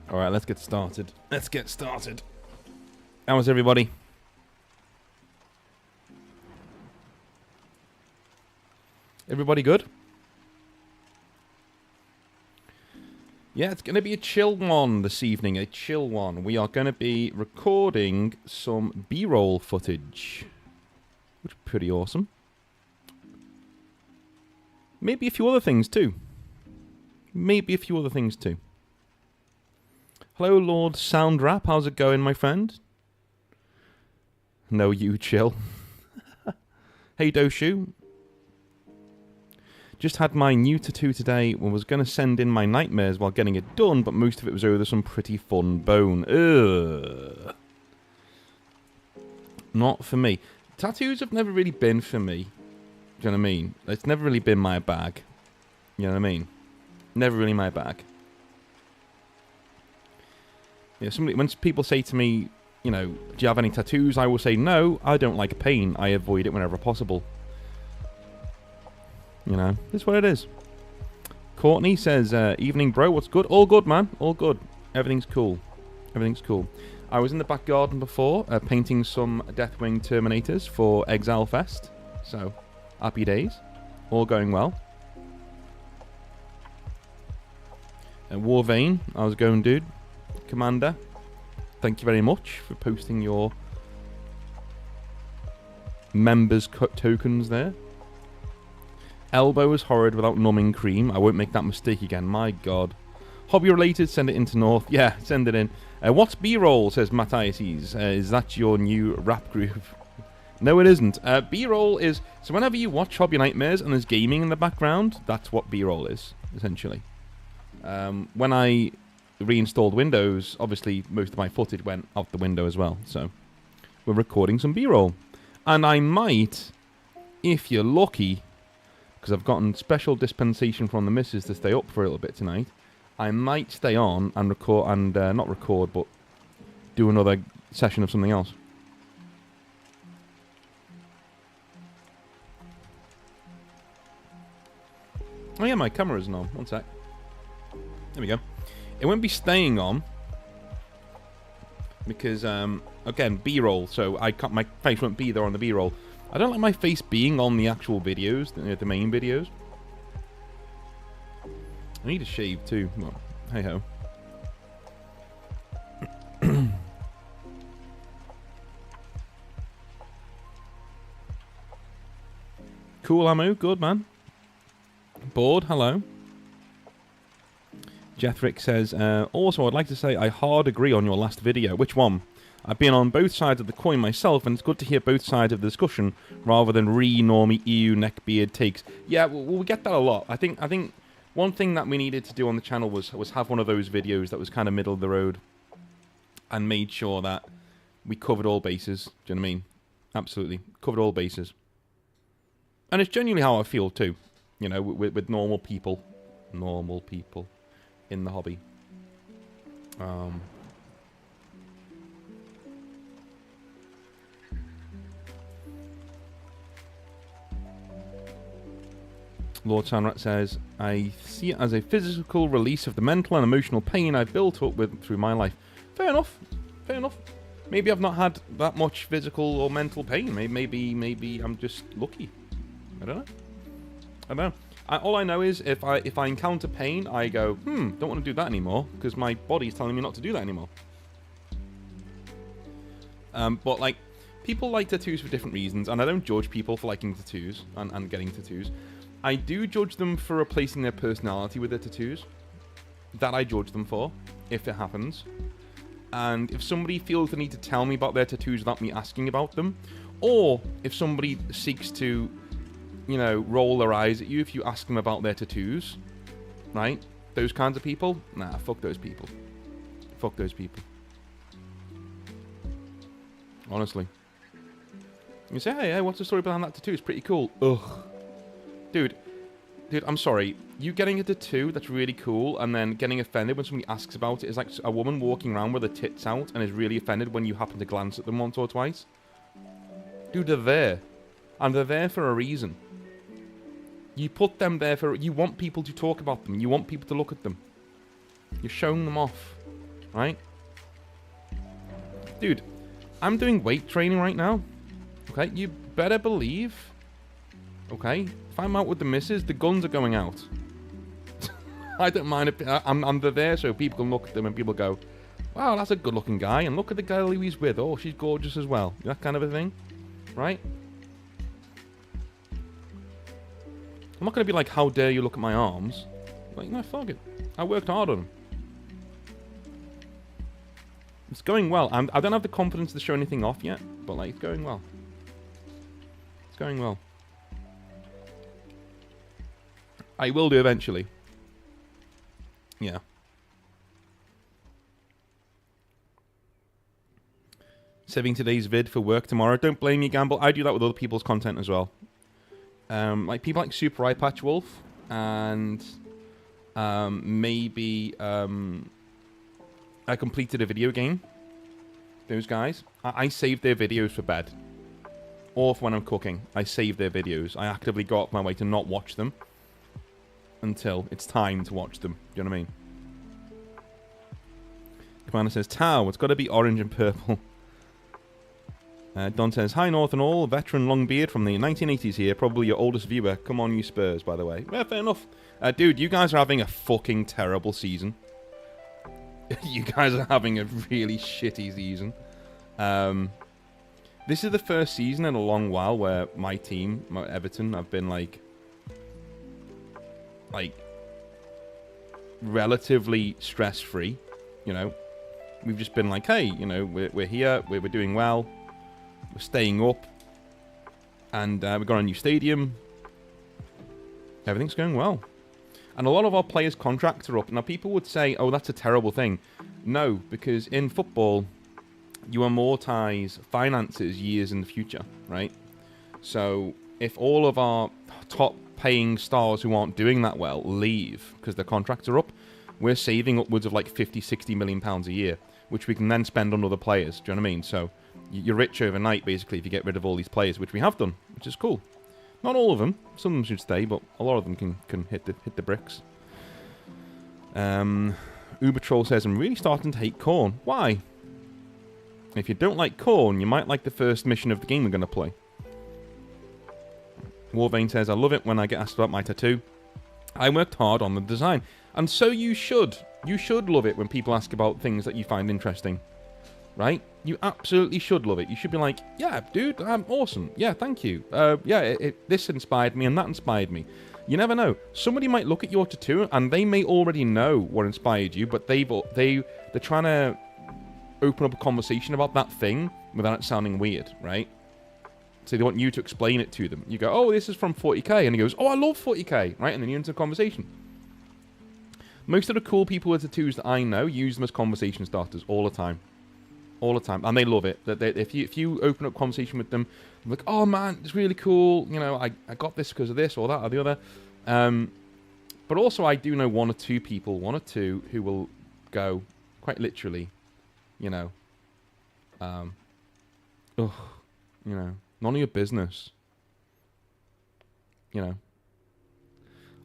All right, let's get started. Let's get started. How was everybody? Everybody good? Yeah, it's going to be a chill one this evening, a chill one. We are going to be recording some B-roll footage, which is pretty awesome. Maybe a few other things too. Hello, Lord Soundrap. How's it going, my friend? No, you chill. Hey, Doshu. Just had my new tattoo today and was going to send in my nightmares while getting it done, but most of it was over some pretty fun bone. Ugh. Not for me. Tattoos have never really been for me. Do you know what I mean? It's never really been my bag. You know what I mean? Never really my bag. Yeah, when people say to me, you know, do you have any tattoos? I will say, no, I don't like pain. I avoid it whenever possible. You know, that's what it is. Courtney says, evening, bro. What's good? All good, man. All good. Everything's cool. Everything's cool. I was in the back garden before, painting some Deathwing Terminators for Exile Fest. So, happy days. All going well. And Warvane, how's it going, dude? Commander, thank you very much for posting your members' tokens there. Elbow is horrid without numbing cream. I won't make that mistake again. My God. Hobby related, send it into North. Yeah, send it in. What's B-roll, says Matthias. Is that your new rap group? No, it isn't. B-roll is... So whenever you watch Hobby Nightmares and there's gaming in the background, that's what B-roll is, essentially. When I reinstalled Windows, obviously most of my footage went out the window as well. So we're recording some B-roll. And I might, if you're lucky... because I've gotten special dispensation from the missus to stay up for a little bit tonight, I might stay on and record, and not record, but do another session of something else. Oh yeah, my camera isn't on. One sec. There we go. It won't be staying on because, again, B-roll, so my face won't be there on the B-roll. I don't like my face being on the actual videos, the main videos. I need a shave too. Well, hey ho. Cool ammo, good man. Bored, hello. Jethrick says, also I'd like to say I hard agree on your last video. Which one? I've been on both sides of the coin myself, and it's good to hear both sides of the discussion rather than normie EU neckbeard takes. Yeah, we get that a lot. I think one thing that we needed to do on the channel was have one of those videos that was kind of middle of the road and made sure that we covered all bases. Do you know what I mean? Absolutely. Covered all bases. And it's genuinely how I feel too. You know, with normal people in the hobby. Lord Sanrat says, I see it as a physical release of the mental and emotional pain I've built up through my life. Fair enough. Fair enough. Maybe I've not had that much physical or mental pain. Maybe I'm just lucky. I don't know. All I know is if I encounter pain, I go, don't want to do that anymore because my body's telling me not to do that anymore. But like, people like tattoos for different reasons, and I don't judge people for liking tattoos and getting tattoos. I do judge them for replacing their personality with their tattoos. That I judge them for, if it happens. And if somebody feels the need to tell me about their tattoos without me asking about them, or if somebody seeks to, you know, roll their eyes at you if you ask them about their tattoos, right? Those kinds of people, nah, fuck those people. Fuck those people. Honestly. You say, hey, what's the story behind that tattoo? It's pretty cool. Ugh. Dude, I'm sorry. You getting a tattoo that's really cool and then getting offended when somebody asks about it is like a woman walking around with her tits out and is really offended when you happen to glance at them once or twice. Dude, they're there. And they're there for a reason. You put them there for... You want people to talk about them. You want people to look at them. You're showing them off. Right? Dude, I'm doing weight training right now. Okay? You better believe... Okay? If I'm out with the missus, the guns are going out. I don't mind if... I'm there so people can look at them and people go, wow, that's a good-looking guy. And look at the girl who he's with. Oh, she's gorgeous as well. That kind of a thing. Right? I'm not going to be like, how dare you look at my arms. Like, no, fuck it. I worked hard on them. It's going well. I don't have the confidence to show anything off yet, but like it's going well. It's going well. I will do eventually. Yeah. Saving today's vid for work tomorrow. Don't blame me, Gamble. I do that with other people's content as well. Like people like Super Eye Patch Wolf and maybe I completed a video game. Those guys. I save their videos for bed. Or for when I'm cooking. I save their videos. I actively go out my way to not watch them until it's time to watch them. Do you know what I mean? Commander says, Tau, it's got to be orange and purple. Don says, hi North and all, veteran Longbeard from the 1980s here, probably your oldest viewer. Come on, you Spurs, by the way. Yeah, fair enough. Dude, you guys are having a fucking terrible season. You guys are having a really shitty season. This is the first season in a long while where my team, Everton, have been like relatively stress-free, you know. We've just been like, hey, you know, we're here, we're doing well. We're staying up, and we've got a new stadium. Everything's going well. And a lot of our players' contracts are up. Now, people would say, oh, that's a terrible thing. No, because in football, you amortize finances years in the future, right? So if all of our top-paying stars who aren't doing that well leave because their contracts are up, we're saving upwards of like 50, 60 million pounds a year, which we can then spend on other players. Do you know what I mean? So you're rich overnight, basically, if you get rid of all these players, which we have done, which is cool. Not all of them. Some of them should stay, but a lot of them can hit the bricks. Uber Troll says, I'm really starting to hate corn. Why? If you don't like corn, you might like the first mission of the game we're going to play. Warvane says, I love it when I get asked about my tattoo. I worked hard on the design. And so you should. You should love it when people ask about things that you find interesting. Right? You absolutely should love it. You should be like, yeah, dude, awesome. Yeah, thank you. This inspired me and that inspired me. You never know. Somebody might look at your tattoo and they may already know what inspired you, but they're trying to open up a conversation about that thing without it sounding weird, right? So they want you to explain it to them. You go, oh, this is from 40k. And he goes, oh, I love 40k, right? And then you're into a conversation. Most of the cool people with tattoos that I know use them as conversation starters all the time. All the time. And they love it. If you open up conversation with them, like, oh man, it's really cool. You know, I got this because of this or that or the other. But also I do know one or two who will go, quite literally, you know, ugh, you know, none of your business. You know.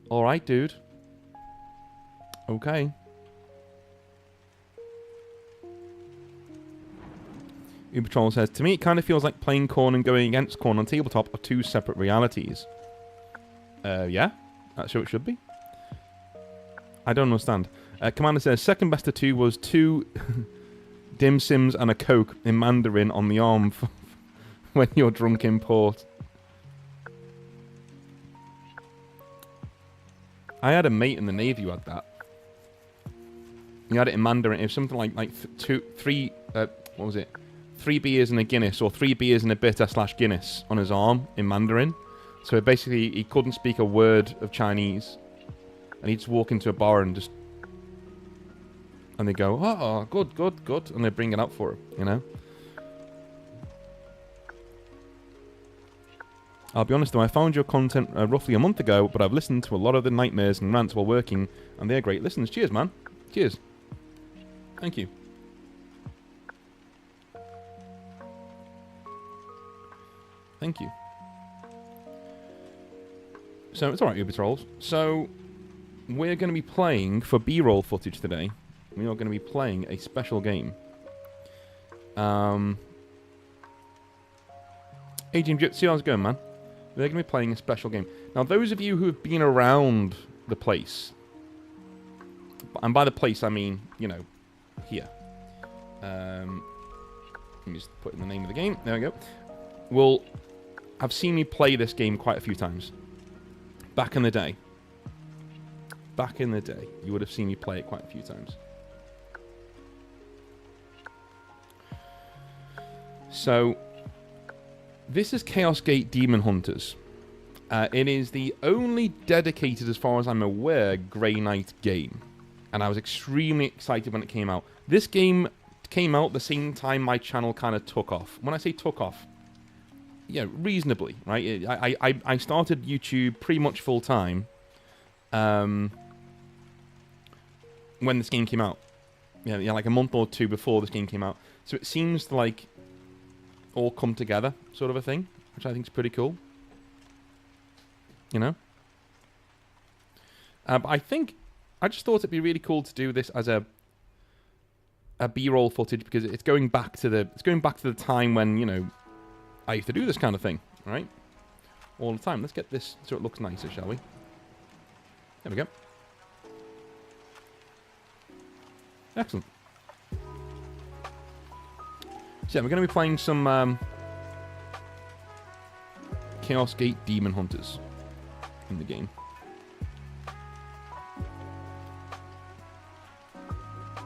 Alright, dude. Okay. Ubertroll says, to me it kind of feels like playing corn and going against corn on tabletop are two separate realities. Yeah? That's how it should be. I don't understand. Commander says, second best of two was 2 dim sims and a Coke in Mandarin on the arm when you're drunk in port. I had a mate in the Navy who had that. He had it in Mandarin. It was something like 3 beers and a Guinness, or 3 beers and a bitter / Guinness on his arm in Mandarin. So basically, he couldn't speak a word of Chinese. And he'd just walk into a bar and just... And they go, oh, good, good, good. And they bring it out for him, you know? I'll be honest though, I found your content roughly a month ago, but I've listened to a lot of the nightmares and rants while working, and they're great listens. Cheers, man. Cheers. Thank you. Thank you. So, it's alright, Uber Trolls. So, we're going to be playing, for B-roll footage today, we are going to be playing a special game. Agent Jit, see how's it going, man? We're going to be playing a special game. Now, those of you who have been around the place, and by the place I mean, you know, here. Let me just put in the name of the game. There we go. Will have seen me play this game quite a few times. Back in the day. Back in the day, you would have seen me play it quite a few times. So, this is Chaos Gate Demon Hunters. It is the only dedicated, as far as I'm aware, Grey Knight game. And I was extremely excited when it came out. This game came out the same time my channel kind of took off. When I say took off, yeah, reasonably, right? I started YouTube pretty much full time when this game came out. Yeah, like a month or two before this game came out. So it seems to like all come together, sort of a thing, which I think is pretty cool. You know? But I just thought it'd be really cool to do this as a B-roll footage, because it's going back to the time when, you know, I used to do this kind of thing, right? All the time. Let's get this so it looks nicer, shall we? There we go. Excellent. So yeah, we're going to be playing some Chaos Gate Demon Hunters in the game.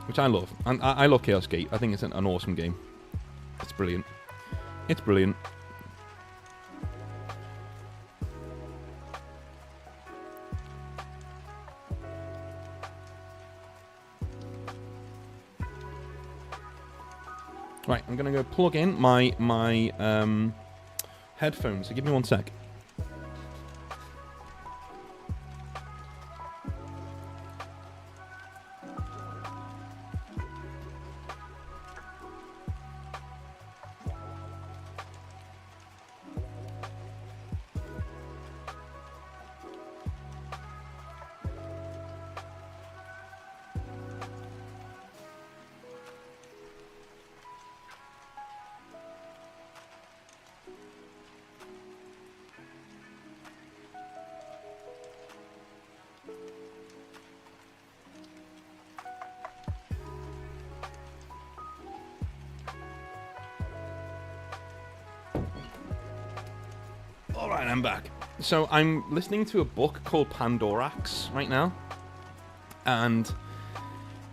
Which I love. And I love Chaos Gate. I think it's an awesome game. It's brilliant. It's brilliant. Right, I'm going to go plug in my headphones. So give me 1 sec. Alright, I'm back. So I'm listening to a book called Pandorax right now. And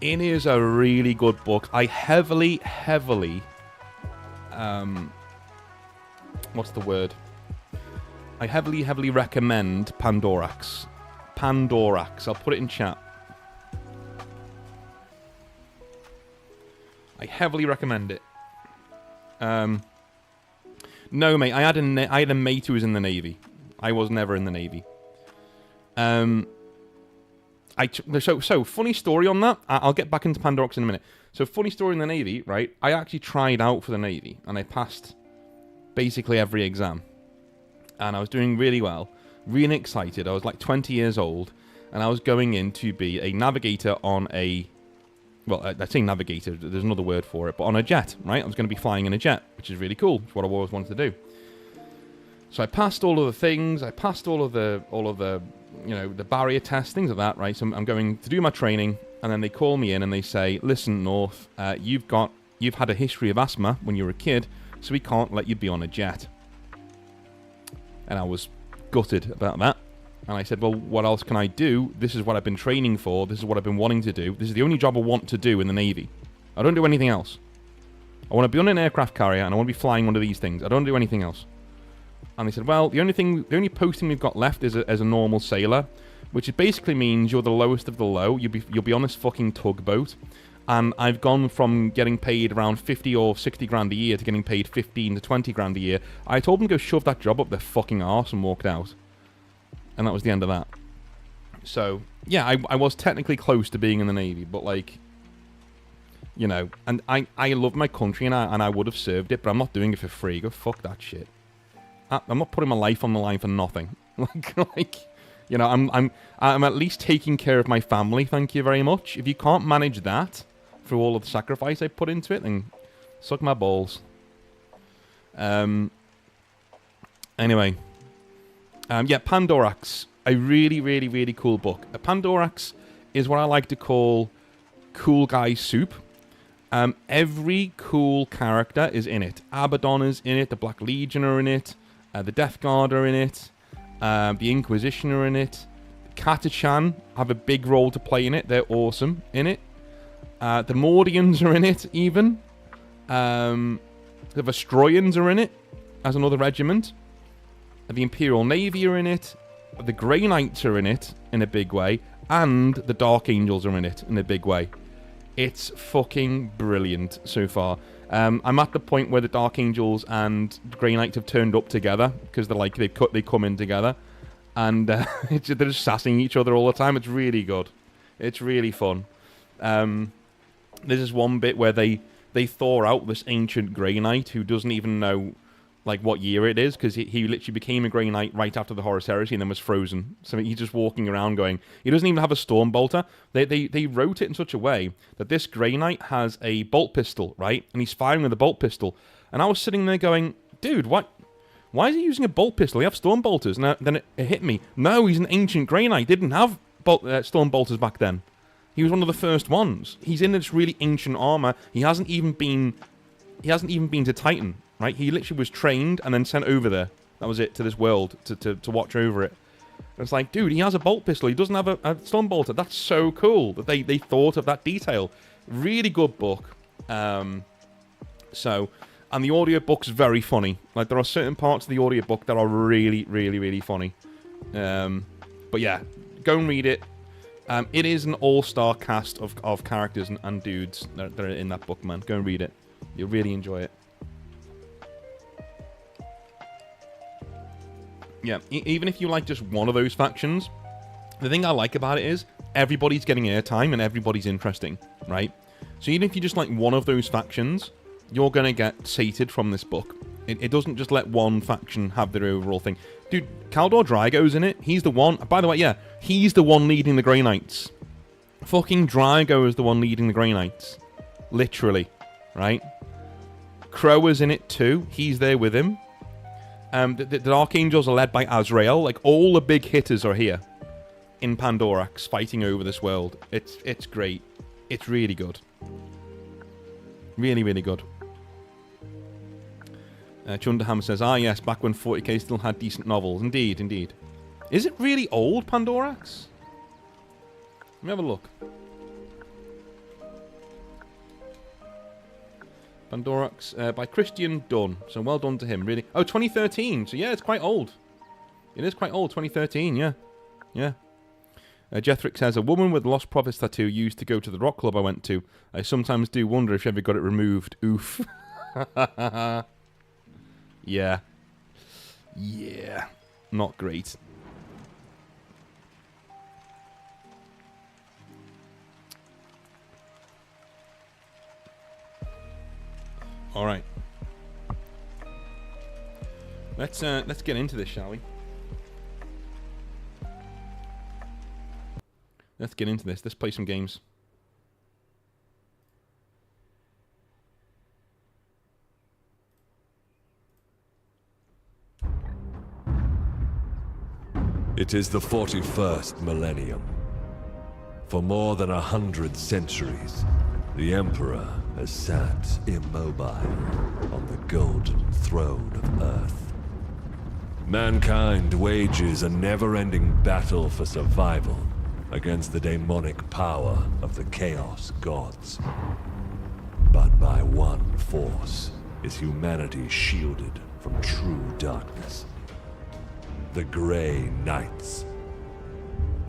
it is a really good book. I heavily, what's the word? I heavily recommend Pandorax. Pandorax. I'll put it in chat. I heavily recommend it. No, mate. I had a mate who was in the Navy. I was never in the Navy. So funny story on that. I'll get back into Pandorax in a minute. So funny story in the Navy, right? I actually tried out for the Navy, and I passed basically every exam, and I was doing really well, really excited. I was like 20 years old, and I was going in to be a navigator on a, well, I say navigator. There's another word for it, but on a jet, right? I was going to be flying in a jet, which is really cool. It's what I always wanted to do. So I passed all of the things. I passed all of the, you know, the barrier tests, things like that, right? So I'm going to do my training, and then they call me in and they say, "Listen, North, you've had a history of asthma when you were a kid, so we can't let you be on a jet." And I was gutted about that. And I said, "Well, what else can I do? This is what I've been training for. This is what I've been wanting to do. This is the only job I want to do in the Navy. I don't do anything else. I want to be on an aircraft carrier, and I want to be flying one of these things. I don't do anything else." And they said, "Well, the only posting we've got left is as a normal sailor, which basically means you're the lowest of the low. You'll be on this fucking tugboat, and I've gone from getting paid around 50 or 60 grand a year to getting paid 15 to 20 grand a year." I told them to go shove that job up their fucking arse and walked out. And that was the end of that. So, yeah, I was technically close to being in the Navy, but, like, you know, and I love my country, and I would have served it, but I'm not doing it for free. Go fuck that shit. I'm not putting my life on the line for nothing. like, you know, I'm at least taking care of my family, thank you very much. If you can't manage that through all of the sacrifice I put into it, then suck my balls. Anyway. Yeah, Pandorax. A really cool book. Pandorax is what I like to call cool guy soup. Every cool character is in it. Abaddon is in it. The Black Legion are in it. The Death Guard are in it. The Inquisition are in it. Catachan have a big role to play in it. They're awesome in it. The Mordians are in it, even. The Vestroyans are in it as another regiment. The Imperial Navy are in it. The Grey Knights are in it in a big way. And the Dark Angels are in it in a big way. It's fucking brilliant so far. I'm at the point where the Dark Angels and the Grey Knights have turned up together because they come in together, and they're just sassing each other all the time. It's really good. It's really fun. There's this one bit where they thaw out this ancient Grey Knight who doesn't even know like what year it is, because he literally became a Grey Knight right after the Horus Heresy and then was frozen. So he's just walking around going, he doesn't even have a storm bolter. They wrote it in such a way that this Grey Knight has a bolt pistol, right? And he's firing with a bolt pistol. And I was sitting there going, dude, what? Why is he using a bolt pistol? They have storm bolters. And then it hit me. No, he's an ancient Grey Knight. Didn't have storm bolters back then. He was one of the first ones. He's in this really ancient armor. He hasn't even been to Titan. Right, he literally was trained and then sent over there. That was it, to this world, to watch over it. And it's like, dude, he has a bolt pistol. He doesn't have a storm bolter. That's so cool that they thought of that detail. Really good book. And the audiobook's very funny. Like, there are certain parts of the audiobook that are really, really, really funny. But yeah, go and read it. It is an all-star cast of characters and dudes that are in that book, man. Go and read it. You'll really enjoy it. Yeah, even if you like just one of those factions, the thing I like about it is everybody's getting airtime and everybody's interesting, right? So even if you just like one of those factions, you're going to get sated from this book. It doesn't just let one faction have their overall thing. Dude, Khaldor Drago's in it. He's the one... By the way, yeah, he's the one leading the Grey Knights. Fucking Drago is the one leading the Grey Knights. Literally, right? Crower's in it too. He's there with him. The Dark Angels are led by Azrael. Like, all the big hitters are here in Pandorax fighting over this world. It's great. It's really good. Really, really good. Chundaham says, yes, back when 40k still had decent novels. Indeed, indeed. Is it really old, Pandorax? Let me have a look. Pandorax by Christian Dunn. So well done to him, really. Oh, 2013. So yeah, it's quite old. It is quite old, 2013, yeah. Yeah. Jethrick says, a woman with Lost Prophets tattoo used to go to the rock club I went to. I sometimes do wonder if she ever got it removed. Oof. Yeah. Yeah. Not great. All right. Let's get into this, shall we? Let's get into this. Let's play some games. It is the 41st millennium. For more than 100 centuries, the Emperor has sat immobile on the golden throne of Earth. Mankind wages a never-ending battle for survival against the demonic power of the Chaos Gods. But by one force is humanity shielded from true darkness. The Grey Knights.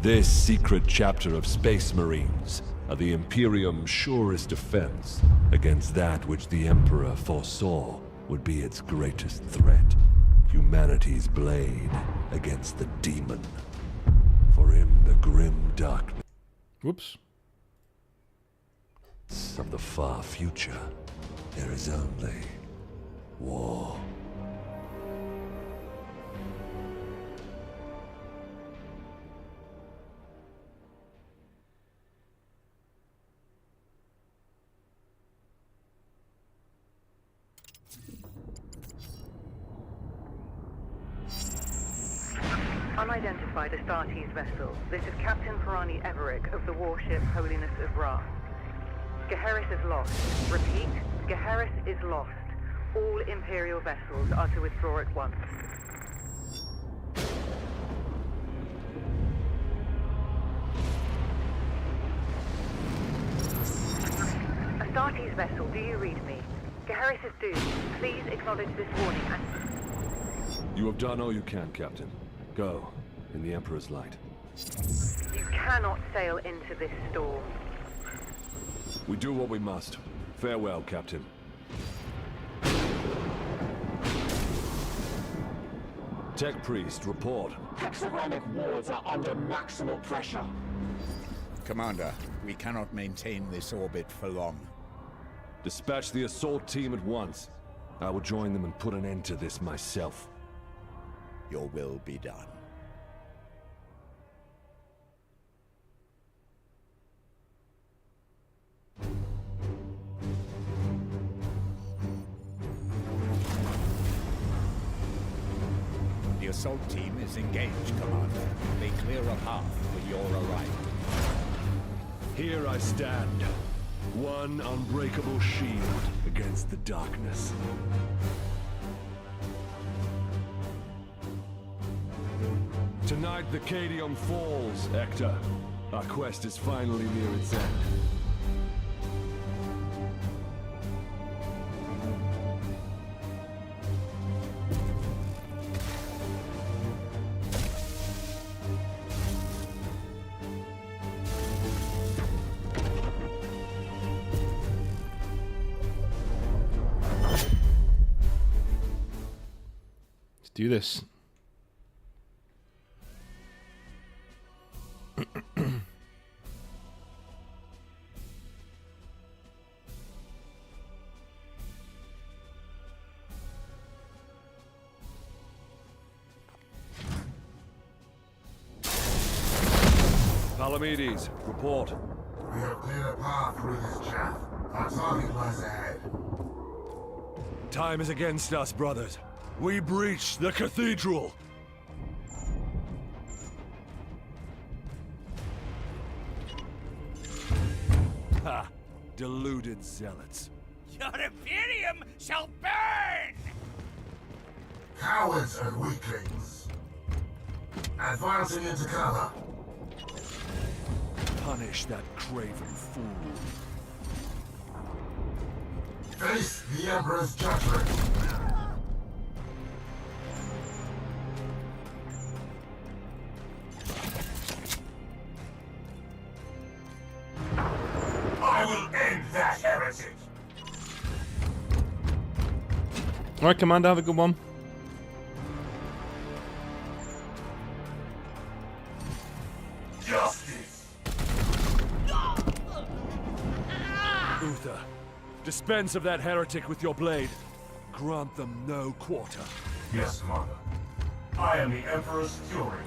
This secret chapter of Space Marines are the Imperium's surest defense against that which the Emperor foresaw would be its greatest threat. Humanity's blade against the demon. For in the grim darkness Whoops. of the far future, there is only war. Unidentified Astartes vessel. This is Captain Pirani Everick of the warship Holiness of Ra. Geheris is lost. Repeat, Geheris is lost. All Imperial vessels are to withdraw at once. Astartes vessel, do you read me? Geheris is doomed. Please acknowledge this warning and... You have done all you can, Captain. Go, in the Emperor's light. You cannot sail into this storm. We do what we must. Farewell, Captain. Tech Priest, report. Hexagramic wards are under maximal pressure. Commander, we cannot maintain this orbit for long. Dispatch the assault team at once. I will join them and put an end to this myself. Your will be done. The assault team is engaged, Commander. They clear a path for your arrival. Here I stand. One unbreakable shield against the darkness. Tonight the Cadium falls, Hector. Our quest is finally near its end. Let's do this. Palamedes, report. We have cleared a path through this chaff. Our target lies ahead. Time is against us, brothers. We breach the cathedral. Ha! Deluded zealots. Your Imperium shall burn! Cowards and weaklings. Advancing into cover. Punish that craven fool. Face the Emperor's judgment. I will end that heretic. Alright, Commander, have a good one. Justice. Uther, dispense of that heretic with your blade. Grant them no quarter. Yes, Commander. I am the Emperor's fury.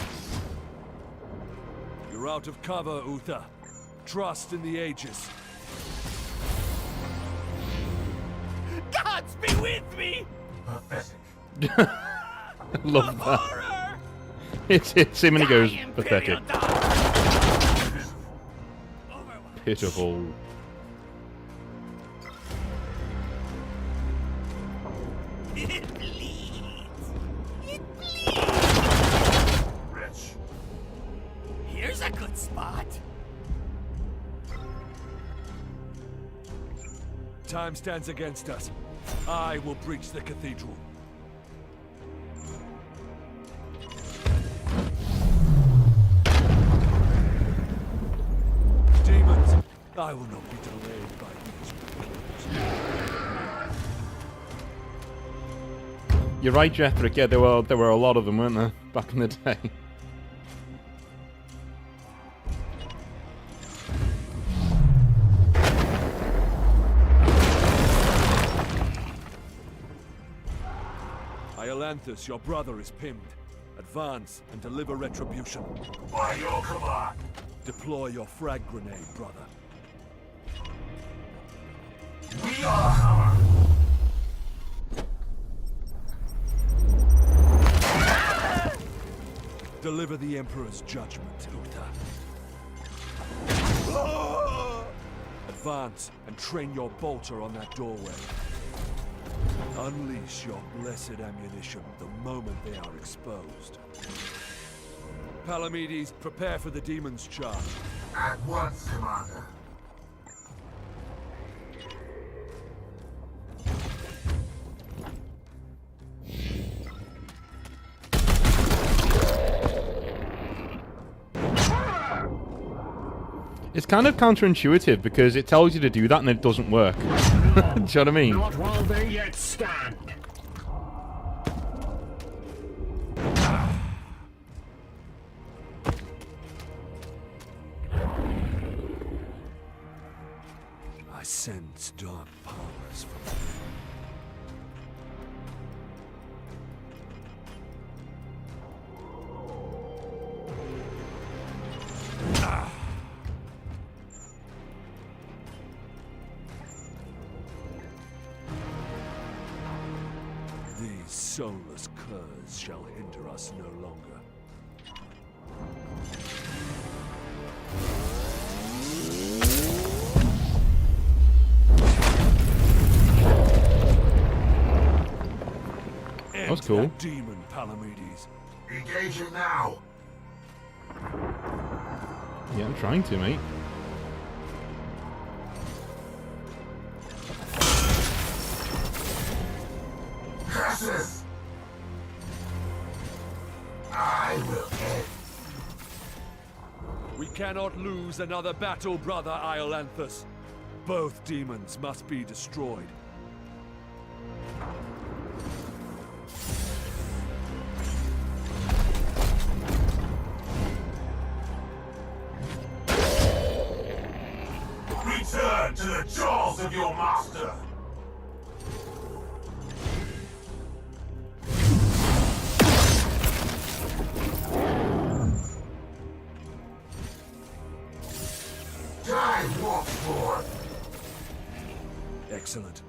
You're out of cover, Uther. Trust in the ages. Gods be with me! Pathetic. Love that. Horror! It's him and he goes, Die, pathetic. Imperial dog! Overwatch. Pitiful. It bleeds! It bleeds! Rich. Here's a good spot. Time stands against us. I will breach the cathedral. Demons, I will not be delayed by these weaklings. You're right, Jethric. Yeah, there were a lot of them, weren't there, back in the day? Iolanthus, your brother, is pinned. Advance and deliver retribution. By your command. Deploy your frag grenade, brother. We are hammer. Deliver the Emperor's judgment, Uther. Advance and train your bolter on that doorway. Unleash your blessed ammunition the moment they are exposed. Palamedes, prepare for the demon's charge. At once, Commander. It's kind of counterintuitive because it tells you to do that and it doesn't work. Do you know what I mean? Not while they yet stand. I sense dark powers from within. These soulless curs shall hinder us no longer. That was cool. That demon, Palamedes. Engage him now. Yeah, I'm trying to, mate. Curses! I will end. We cannot lose another battle, brother Iolanthus. Both demons must be destroyed. Return to the jaws of your master. Die once more. Excellent.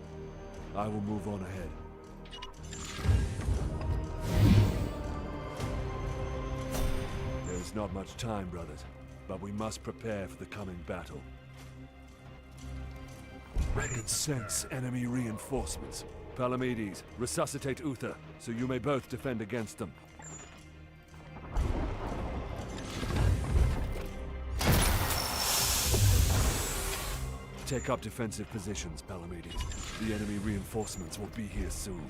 I will move on ahead. There is not much time, brothers, but we must prepare for the coming battle. I can sense enemy reinforcements. Palamedes, resuscitate Uther, so you may both defend against them. Take up defensive positions, Palamedes. The enemy reinforcements will be here soon.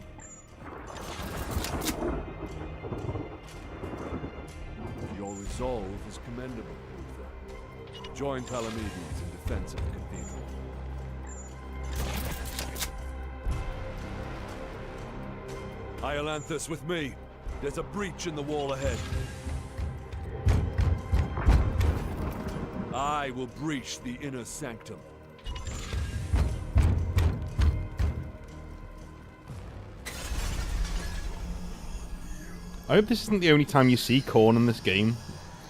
Your resolve is commendable, Uther. Join Palamedes in defense of the cathedral. Iolanthus, with me. There's a breach in the wall ahead. I will breach the inner sanctum. I hope this isn't the only time you see corn in this game.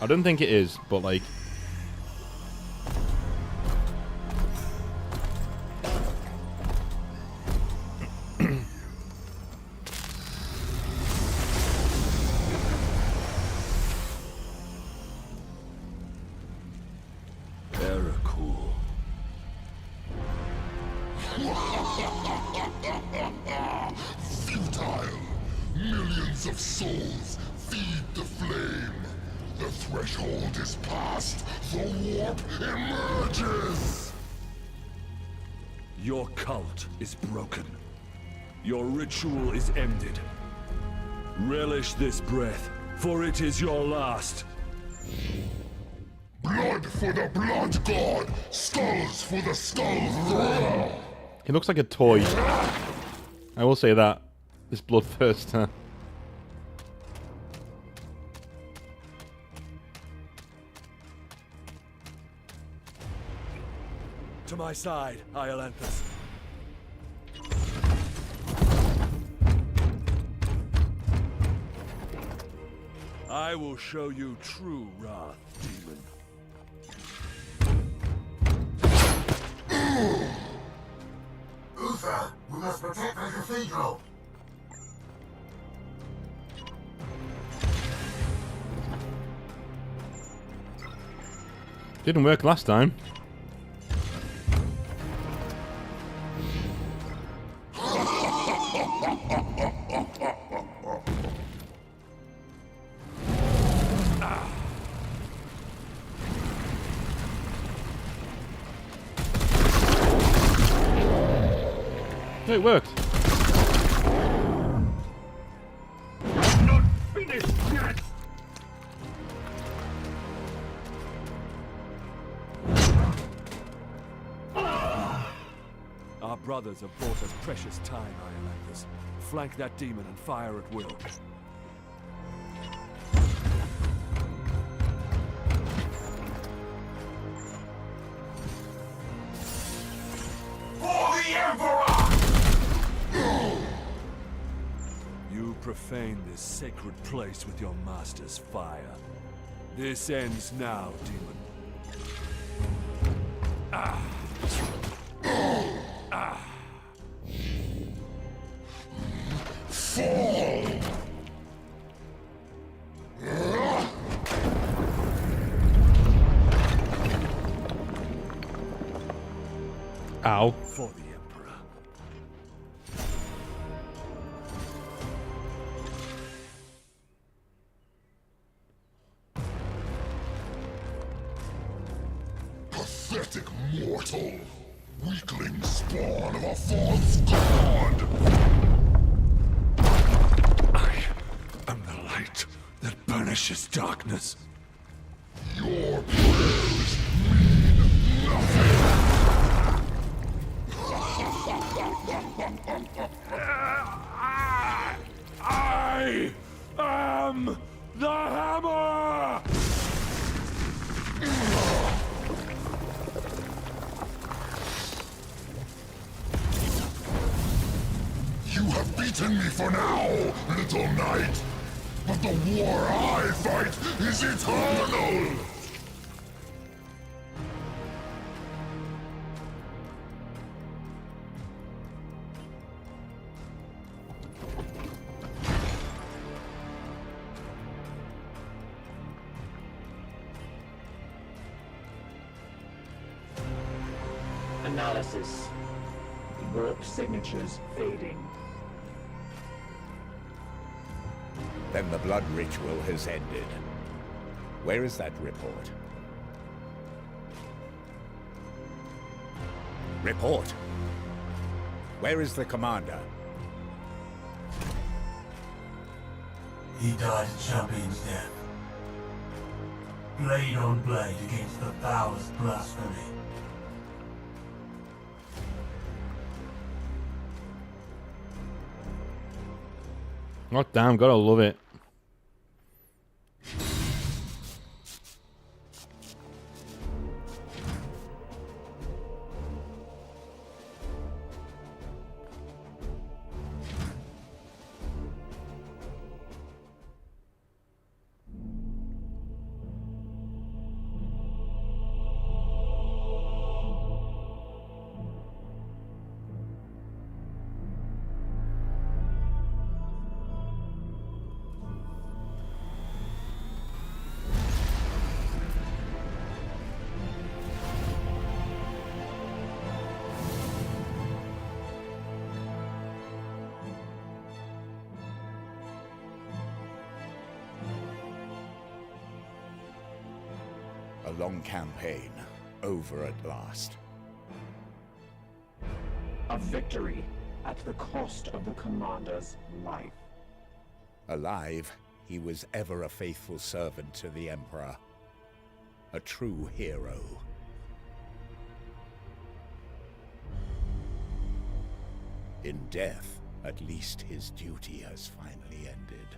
I don't think it is, but like... Very cool. Futile! Millions of souls feed the flame. The threshold is passed. The warp emerges. Your cult is broken. Your ritual is ended. Relish this breath, for it is your last. Blood for the blood god. Skulls for the skull thrower. It looks like a toy. I will say that. This bloodthirster. To my side, Iolanthus. I will show you true wrath, demon. Uther, we must protect the cathedral. Didn't work last time. It worked. Not finished yet. Our brothers have bought us precious time, Iolanthes. Flank that demon and fire at will. For the Emperor! You profane this sacred place with your master's fire. This ends now, demon. Fall! Ow. For the Emperor. Pathetic mortal! Weakling spawn of a false god! I am the light that banishes darkness. Your prayers mean nothing! I am the hammer! You have beaten me for now, little knight! But the war I fight is eternal! Analysis. Warp signatures fading. Then the blood ritual has ended. Where is that report? Report! Where is the commander? He died a champion's death. Blade on blade against the foulest blasphemy. God damn, gotta love it. A long campaign, over at last. A victory at the cost of the commander's life. Alive, he was ever a faithful servant to the Emperor. A true hero. In death, at least his duty has finally ended.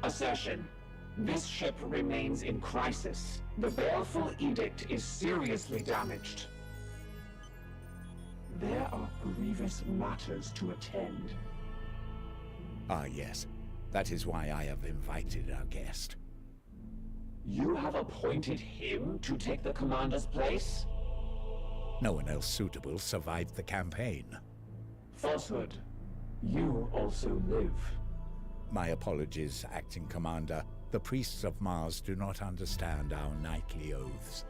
Assertion. This ship remains in crisis. The baleful edict is seriously damaged. There are grievous matters to attend. Ah, yes. That is why I have invited our guest. You have appointed him to take the commander's place? No one else suitable survived the campaign. Falsehood. You also live. My apologies, Acting Commander. The priests of Mars do not understand our knightly oaths.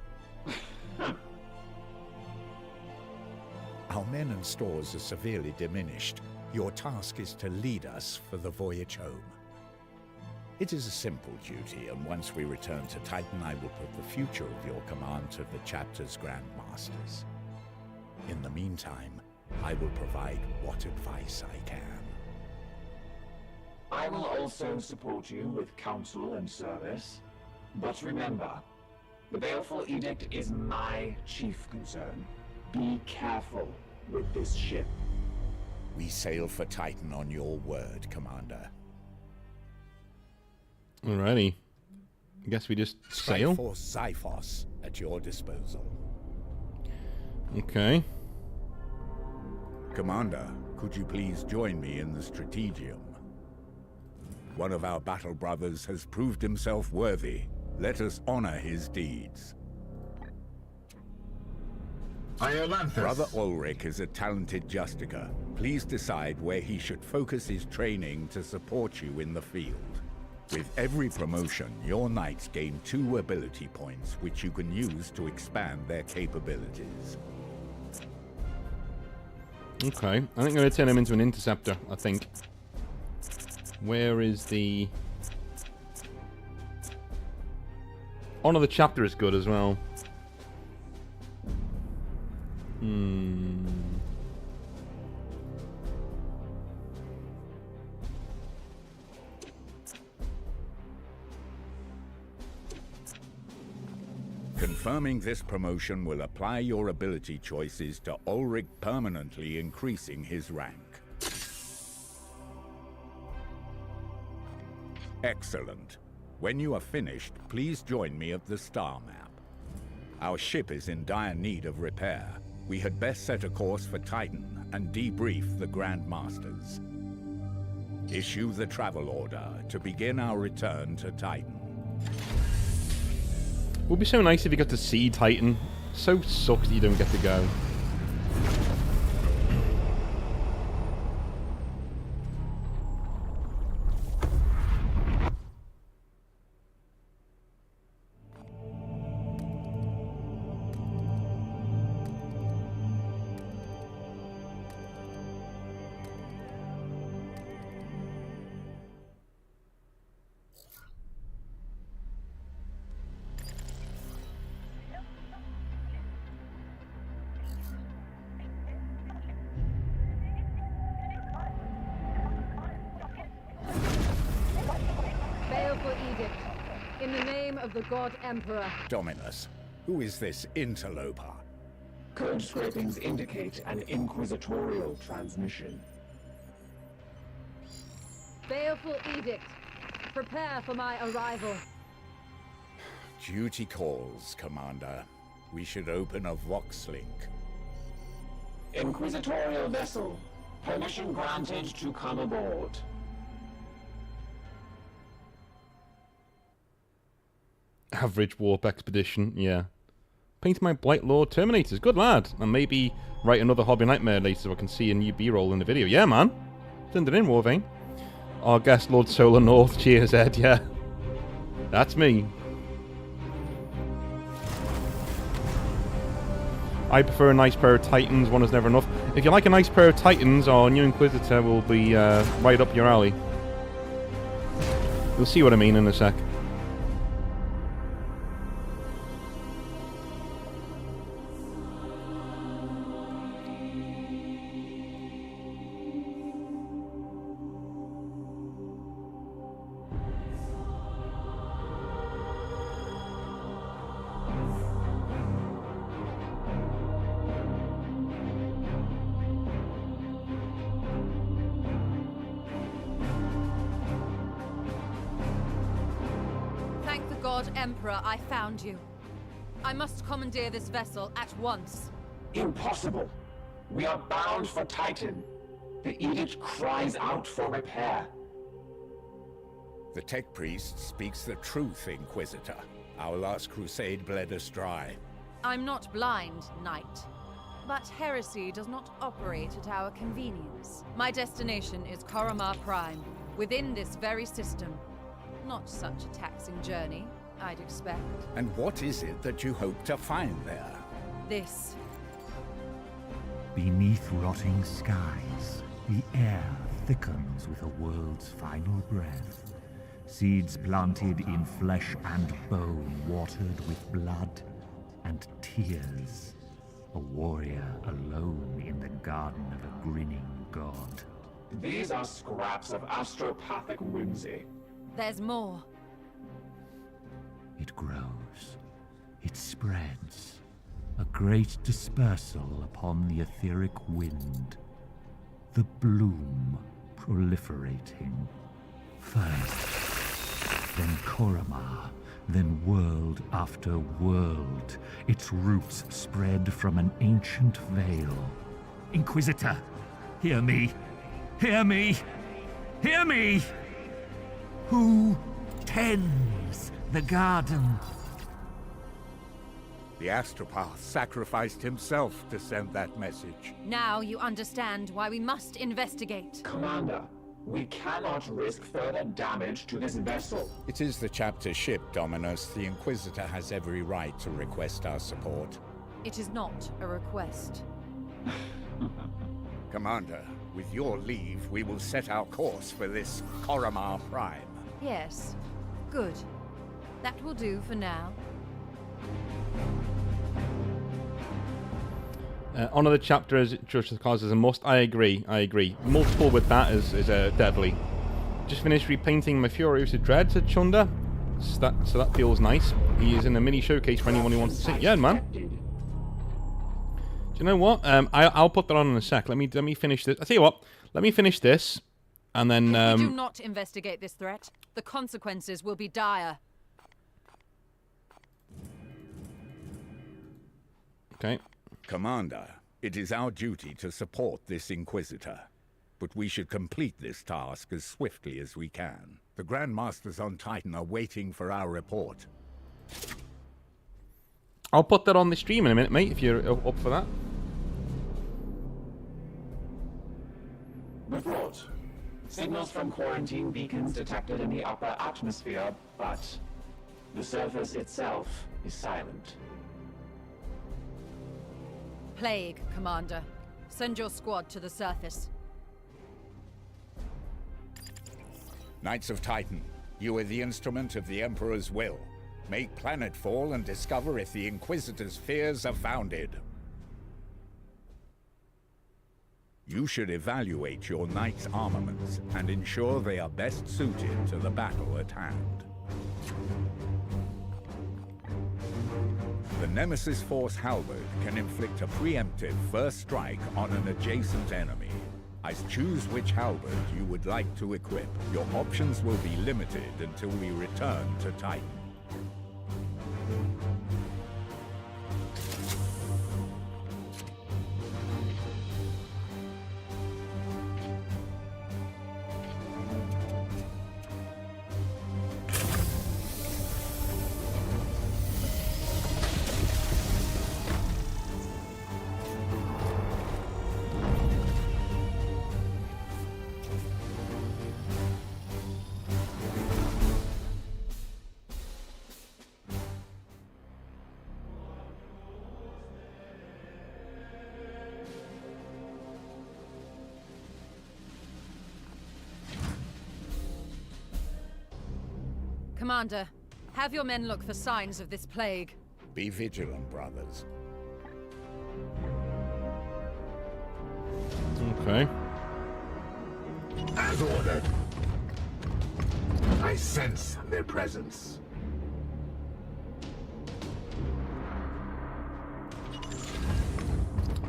Our men and stores are severely diminished. Your task is to lead us for the voyage home. It is a simple duty, and once we return to Titan, I will put the future of your command to the chapter's Grand Masters. In the meantime, I will provide what advice I can. I will also support you with counsel and service. But remember, the baleful edict is my chief concern. Be careful. with this ship. We sail for Titan on your word, Commander. Alrighty. I guess we just sail. Strike Force Xiphos at your disposal. Okay. Commander, could you please join me in the Strategium? One of our battle brothers has proved himself worthy. Let us honor his deeds. Iolanthus. Brother Ulrich is a talented Justicar. Please decide where he should focus his training to support you in the field. With every promotion, your knights gain 2 ability points, which you can use to expand their capabilities. Okay. I think I'm going to turn him into an interceptor, I think. Where is the... Honor the chapter is good as well. Confirming this promotion will apply your ability choices to Ulrich, permanently increasing his rank. Excellent. When you are finished, please join me at the star map. Our ship is in dire need of repair. We had best set a course for Titan and debrief the Grand Masters. Issue the travel order to begin our return to Titan. It would be so nice if you got to see Titan. So sucks that you don't get to go. In the name of the God Emperor. Dominus, who is this interloper? Code scrapings indicate an Inquisitorial transmission. Baleful edict. Prepare for my arrival. Duty calls, Commander. We should open a Vox link. Inquisitorial vessel. Permission granted to come aboard. Average warp expedition, yeah. Paint my Blight Lord Terminators, good lad. And maybe write another Hobby Nightmare later so I can see a new B-roll in the video. Yeah, man. Send it in, Warvane. Our guest, Lord Solar North. Cheers, Ed, yeah. That's me. I prefer a nice pair of Titans, one is never enough. If you like a nice pair of Titans, our new Inquisitor will be right up your alley. You'll see what I mean in a sec. Emperor, I found you. I must commandeer this vessel at once. Impossible. We are bound for Titan. The edict cries out for repair. The Tech Priest speaks the truth, Inquisitor. Our last crusade bled us dry. I'm not blind, Knight. But heresy does not operate at our convenience. My destination is Koromar Prime, within this very system. Not such a taxing journey, I'd expect. And what is it that you hope to find there? This. Beneath rotting skies, the air thickens with a world's final breath. Seeds planted in flesh and bone, watered with blood and tears. A warrior alone in the garden of a grinning god. These are scraps of astropathic whimsy. There's more. It grows. It spreads. a great dispersal upon the etheric wind. The bloom proliferating. First, then Koromar, then world after world. Its roots spread from an ancient veil. Inquisitor, hear me! Hear me! Hear me! Who tends the garden? The Astropath sacrificed himself to send that message. Now you understand why we must investigate. Commander, we cannot risk further damage to this vessel. It is the chapter ship, Dominus. The Inquisitor has every right to request our support. It is not a request. Commander, with your leave, we will set our course for this Koromar Prime. Yes. Good. That will do for now. Honor the chapter as judge the cause as a must. I agree. Multiple with that is deadly. Just finished repainting my Furiosa Dread, said Chunder. So that feels nice. He is in a mini showcase for anyone who wants to see. Yeah, man. Do you know what? I'll put that on in a sec. Let me finish this. I tell you what. Let me finish this, and then. If we do not investigate this threat, the consequences will be dire. Okay. Commander, it is our duty to support this Inquisitor, but we should complete this task as swiftly as we can. The Grand Masters on Titan are waiting for our report. I'll put that on the stream in a minute, mate, if you're up for that. Report. Signals from quarantine beacons detected in the upper atmosphere, but the surface itself is silent. Plague, Commander. Send your squad to the surface. Knights of Titan, you are the instrument of the Emperor's will. Make planetfall and discover if the Inquisitor's fears are founded. You should evaluate your Knight's armaments and ensure they are best suited to the battle at hand. The Nemesis Force Halberd can inflict a preemptive first strike on an adjacent enemy. Choose which halberd you would like to equip. Your options will be limited until we return to Titan. Commander, have your men look for signs of this plague. Be vigilant, brothers. Okay. As ordered. I sense their presence.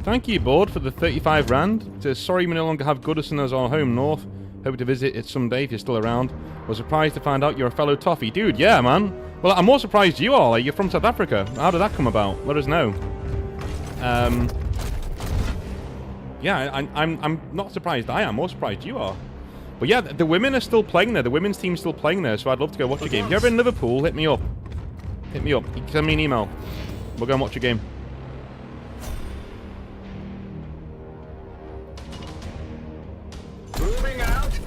Thank you, board, for the 35 rand. It says, sorry we no longer have Goodison as our home north. Hope to visit it someday if you're still around. Was surprised to find out you're a fellow Toffee. Dude, yeah, man. Well, I'm more surprised you are. Like, you're from South Africa. How did that come about? Let us know. Yeah, I'm not surprised I am. More surprised you are. But yeah, the women are still playing there. The women's team's still playing there, so I'd love to go watch a game. If you're ever in Liverpool, hit me up. Hit me up. You can send me an email. We'll go and watch a game. Moving out.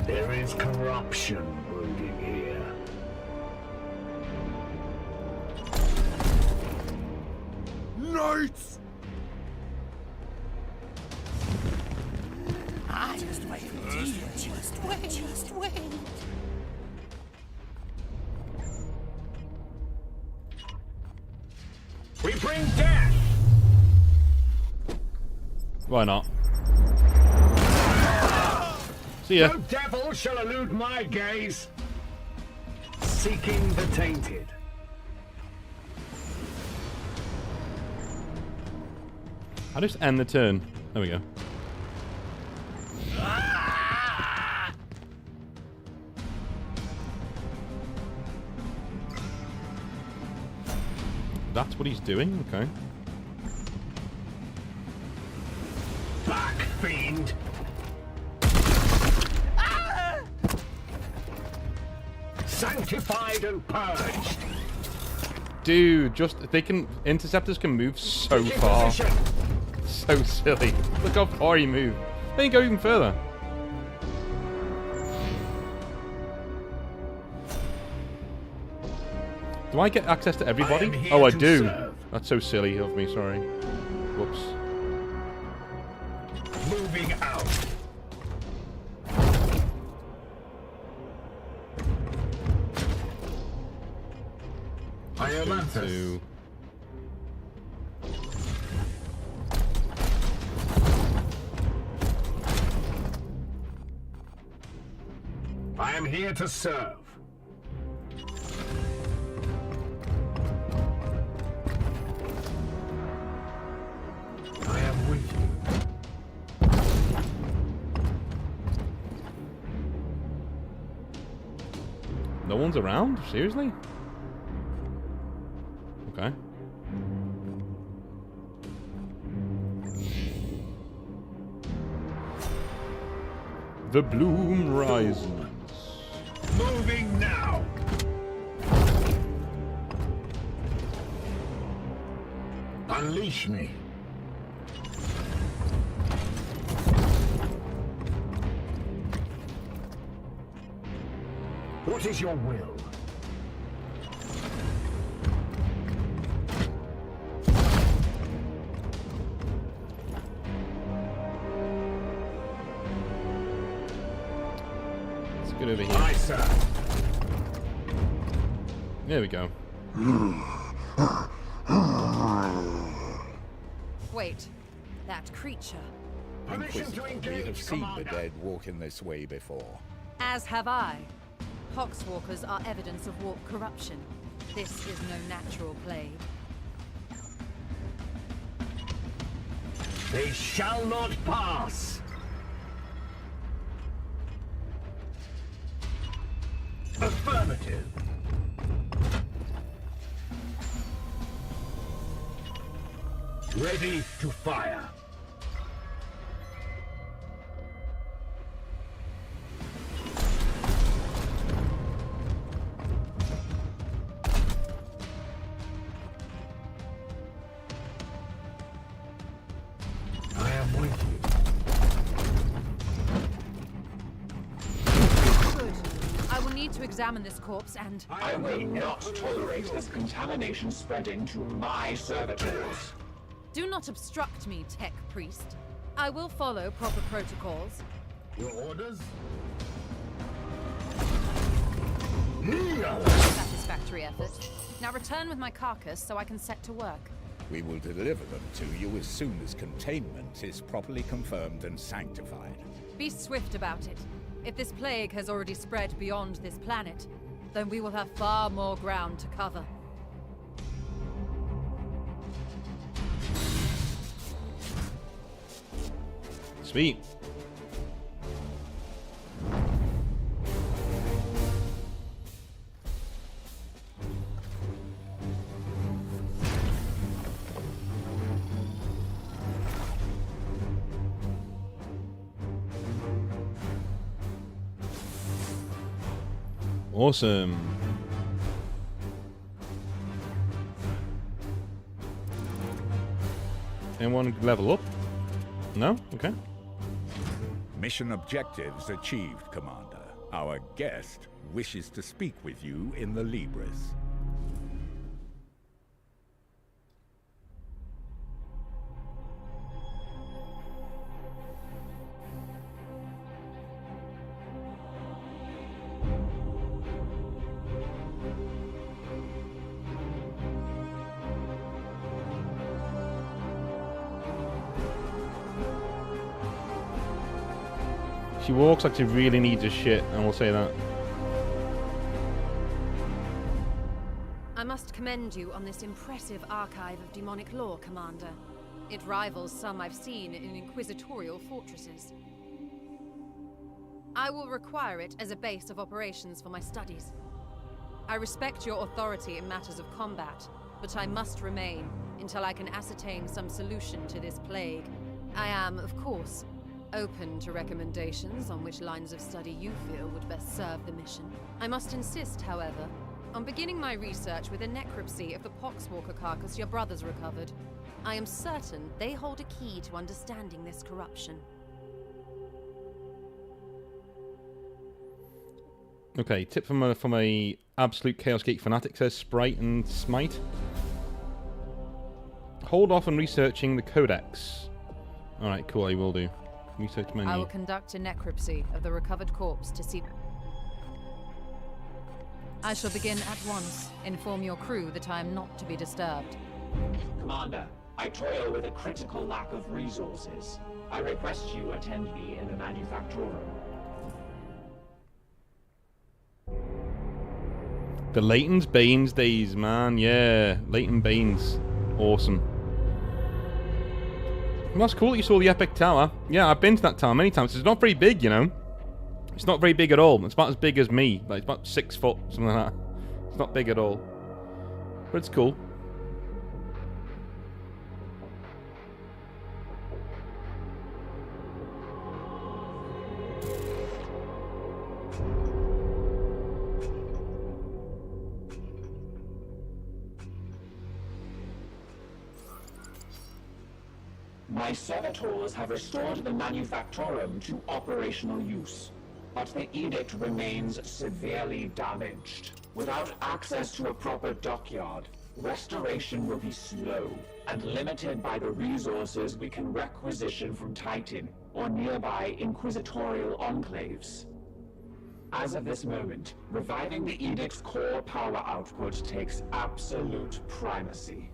There is corruption brooding here. Knights! Just wait. Just wait. We bring death. Why not? See ya. No devil shall elude my gaze. Seeking the tainted. I'll just end the turn. There we go. That's what he's doing? Okay. Back, fiend! Sanctified and purged! Dude, interceptors can move so far. So silly. Look how far he moved. They can go even further. Do I get access to everybody? Oh, I do. Serve. That's so silly of me, sorry. Whoops. Moving out. I am Anthus. I am here to serve. I am with you. No one's around? Seriously? Okay. The bloom rises. Moving now. Unleash me. What is your will? Let's get over here. Aye, sir. There we go. Wait, that creature. Inquisitor, we have seen the dead walking this way before. As have I. Poxwalkers are evidence of warp corruption. This is no natural plague. They shall not pass. Affirmative. Ready to fire. I am with you. Good. I will need to examine this corpse and... I will not tolerate this contamination spreading to my servitors. Do not obstruct me, Tech Priest. I will follow proper protocols. Your orders? Satisfactory effort. Now return with my carcass so I can set to work. We will deliver them to you as soon as containment is properly confirmed and sanctified. Be swift about it. If this plague has already spread beyond this planet, then we will have far more ground to cover. Sweet. Awesome. Anyone level up? No? Okay. Mission objectives achieved, Commander. Our guest wishes to speak with you in the Libris. She walks like she really needs a shit, and we'll say that. I must commend you on this impressive archive of demonic lore, Commander. It rivals some I've seen in Inquisitorial fortresses. I will require it as a base of operations for my studies. I respect your authority in matters of combat, but I must remain until I can ascertain some solution to this plague. I am, of course, open to recommendations on which lines of study you feel would best serve the mission. I must insist, however, on beginning my research with a necropsy of the Poxwalker carcass your brothers recovered. I am certain they hold a key to understanding this corruption. Okay, tip from a absolute Chaos Gate fanatic, says Sprite and Smite. Hold off on researching the Codex. Alright, cool, I will do. Research menu. I will conduct a necropsy of the recovered corpse to see... I shall begin at once. Inform your crew that I am not to be disturbed. Commander, I toil with a critical lack of resources. I request you attend me in the manufactorum. The Leighton's Banes days, man. Yeah, Leighton Banes. Awesome. Well, that's cool that you saw the Epic Tower. Yeah, I've been to that tower many times. It's not very big, you know. It's not very big at all. It's about as big as me. Like, it's about 6 foot, something like that. It's not big at all. But it's cool. My servitors have restored the manufactorum to operational use, but the edict remains severely damaged. Without access to a proper dockyard, restoration will be slow and limited by the resources we can requisition from Titan or nearby Inquisitorial enclaves. As of this moment, reviving the edict's core power output takes absolute primacy.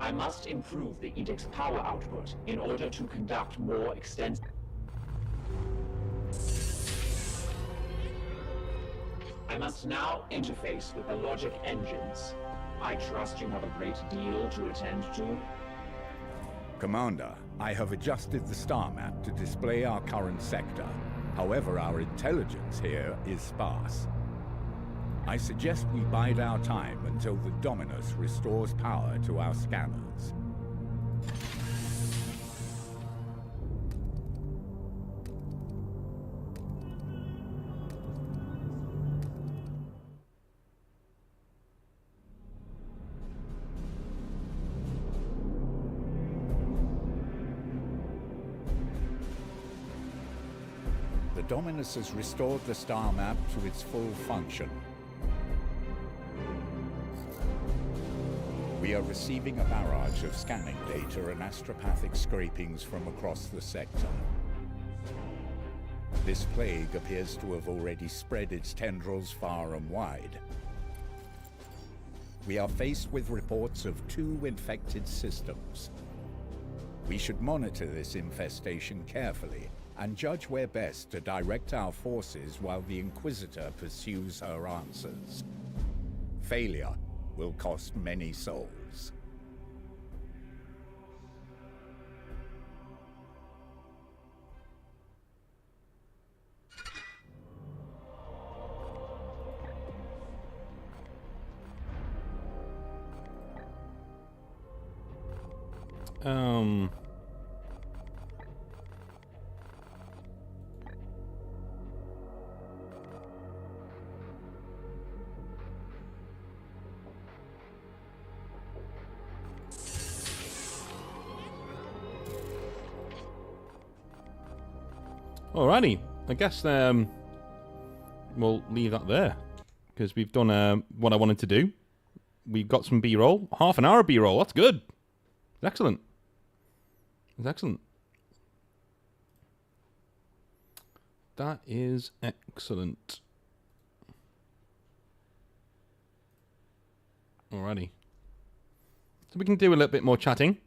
I must improve the edict's power output in order to conduct more extensive... I must now interface with the logic engines. I trust you have a great deal to attend to. Commander, I have adjusted the star map to display our current sector. However, our intelligence here is sparse. I suggest we bide our time until the Dominus restores power to our scanners. The Dominus has restored the star map to its full function. We are receiving a barrage of scanning data and astropathic scrapings from across the sector. This plague appears to have already spread its tendrils far and wide. We are faced with reports of 2 infected systems. We should monitor this infestation carefully and judge where best to direct our forces while the Inquisitor pursues her answers. Failure will cost many souls. Alrighty, I guess we'll leave that there because we've done what I wanted to do. We've got some B-roll, half an hour of B-roll. That's good. It's excellent. It's excellent. That is excellent. Alrighty, so we can do a little bit more chatting.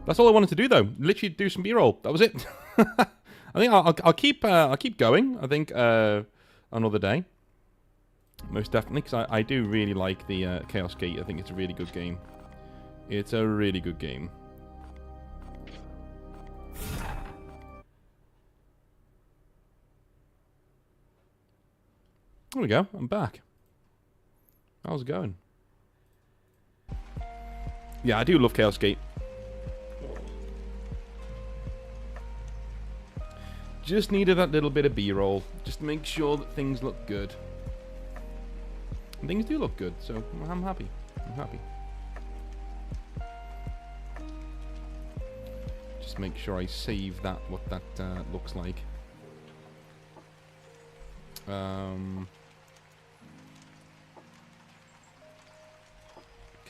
That's all I wanted to do, though. Literally do some B-roll. That was it. I think I'll keep going. I think another day. Most definitely, because I do really like the Chaos Gate. I think it's a really good game. It's a really good game. There we go. I'm back. How's it going? Yeah, I do love Chaos Gate. Just needed that little bit of B-roll. Just to make sure that things look good. And things do look good, so I'm happy. I'm happy. Just make sure I save that, what that looks like.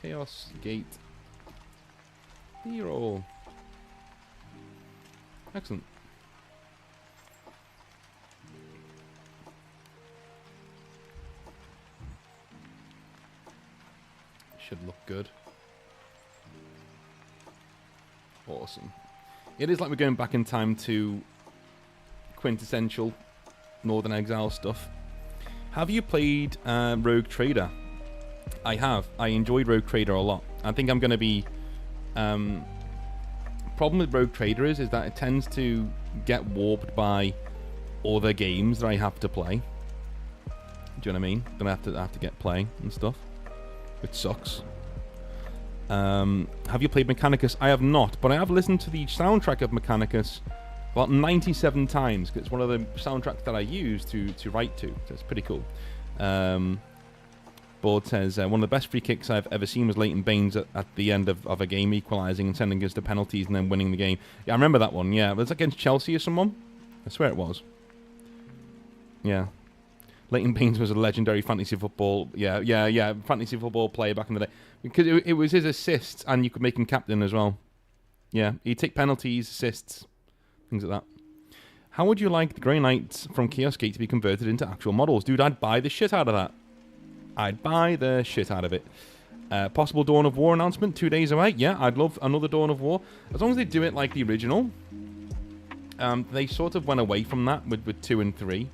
Chaos Gate B-roll. Excellent. Should look good. Awesome. It is like we're going back in time to quintessential Northern Exile stuff. Have you played Rogue Trader? I have. I enjoyed Rogue Trader a lot. I think I'm going to be... problem with Rogue Trader is that it tends to get warped by other games that I have to play. Do you know what I mean? Then I have to get playing and stuff. Which sucks. Have you played Mechanicus? I have not, but I have listened to the soundtrack of Mechanicus about 97 times, because it's one of the soundtracks that I use to write to, so it's pretty cool. Board says, one of the best free kicks I've ever seen was Leighton Baines at the end of a game, equalising and sending us to penalties and then winning the game. Yeah, I remember that one, yeah. Was it against Chelsea or someone? I swear it was. Yeah. Leighton Baines was a legendary fantasy football, fantasy football player back in the day. Because it was his assists, and you could make him captain as well. Yeah, he'd take penalties, assists, things like that. How would you like the Grey Knights from Chaos Gate to be converted into actual models? Dude, I'd buy the shit out of that. I'd buy the shit out of it. Possible Dawn of War announcement 2 days away. Yeah, I'd love another Dawn of War. As long as they do it like the original. They sort of went away from that with 2 and 3.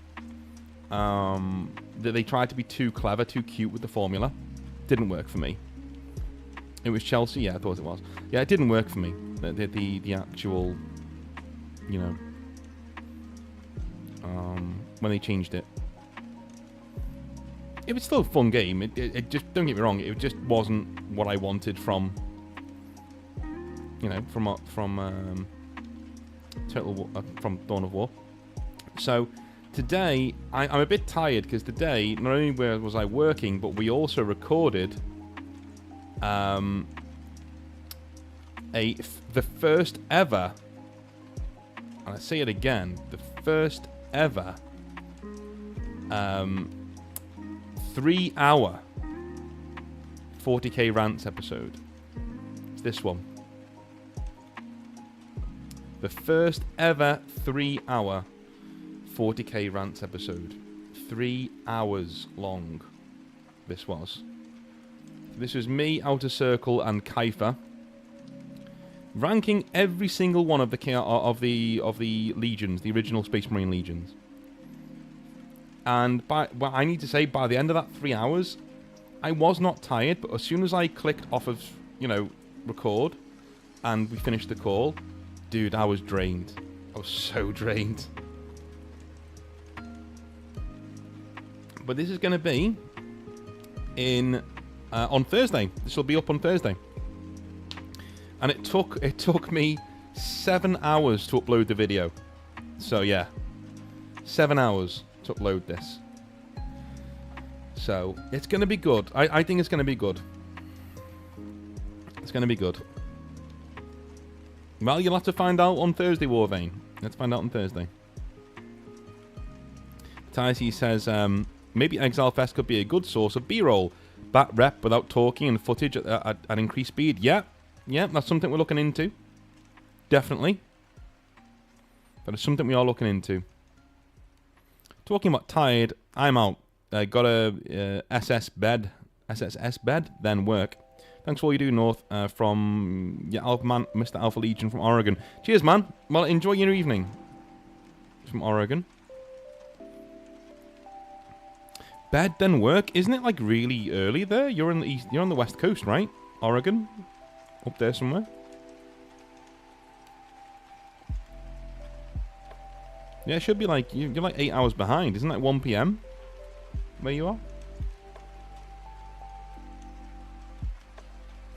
They tried to be too clever, too cute with the formula. Didn't work for me. It was Chelsea? Yeah, I thought it was. Yeah, it didn't work for me. The actual, you know, when they changed it. It was still a fun game. It just, don't get me wrong, it just wasn't what I wanted from, you know, from Total War, from Dawn of War. So today I'm a bit tired because today not only was I working, but we also recorded the first ever, and I say it again, the first ever 3-hour 40k rants episode. It's this one. The first ever 3-hour 40k rants episode. 3 hours long. This was. This was me, Outer Circle, and Kaifa ranking every single one of the legions, the original Space Marine legions. And I need to say, by the end of that 3 hours, I was not tired. But as soon as I clicked off of, you know, record, and we finished the call, dude, I was drained. I was so drained. But this is going to be in on Thursday. This will be up on Thursday. And it took me 7 hours to upload the video. So yeah, 7 hours to upload this. So it's going to be good. I think it's going to be good. It's going to be good. Well, you'll have to find out on Thursday, Warvane. Let's find out on Thursday. Tyce says, maybe Exile Fest could be a good source of B-roll. Bat rep without talking and footage at increased speed. Yeah, that's something we're looking into. Definitely. That is something we are looking into. Talking about tired, I'm out. Got a SSS bed, then work. Thanks for all you do, North, from Mr. Alpha Legion from Oregon. Cheers, man. Well, enjoy your evening. From Oregon. Bed then work? Isn't it like really early there? You're in the east. You're on the west coast, right? Oregon, up there somewhere. Yeah, it should be like you're like 8 hours behind. Isn't that 1 p.m. where you are?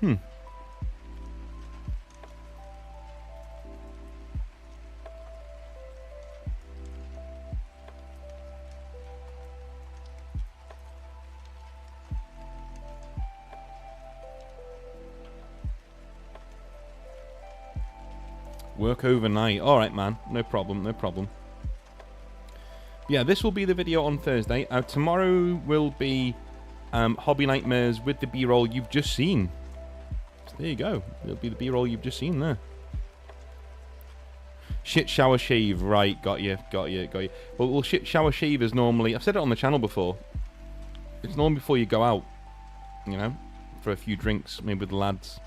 Hmm. Work overnight. Alright, man. No problem, no problem. Yeah, this will be the video on Thursday. Tomorrow will be Hobby Nightmares with the B-roll you've just seen. So there you go. It'll be the B-roll you've just seen there. Shit shower shave. Right, got you. Well, shit shower shave is normally... I've said it on the channel before. It's normally before you go out. You know? For a few drinks, maybe with the lads.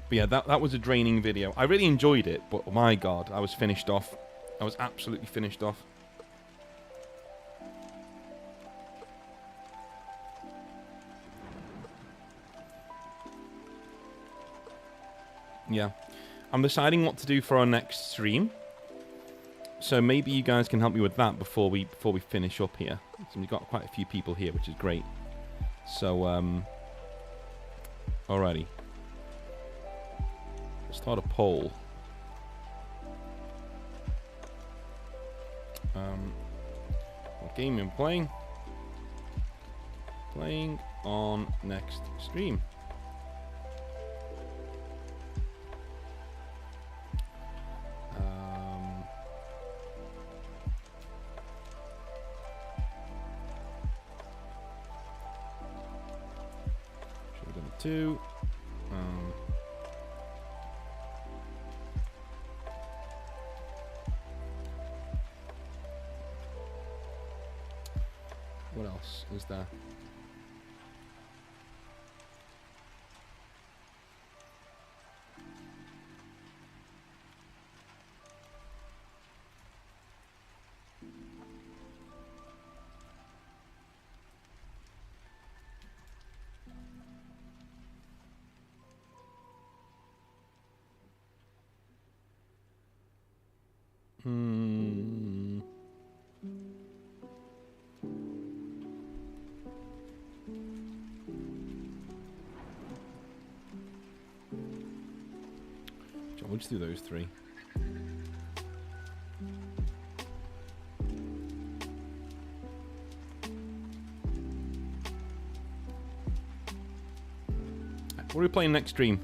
But yeah, that was a draining video. I really enjoyed it, but oh my god, I was finished off. I was absolutely finished off. Yeah. I'm deciding what to do for our next stream. So maybe you guys can help me with that before we finish up here. So we've got quite a few people here, which is great. So, alrighty. Start a poll. What game I'm playing? Playing on next stream. Should have done 2. What else is there? We'll just do those 3. What are we playing next stream?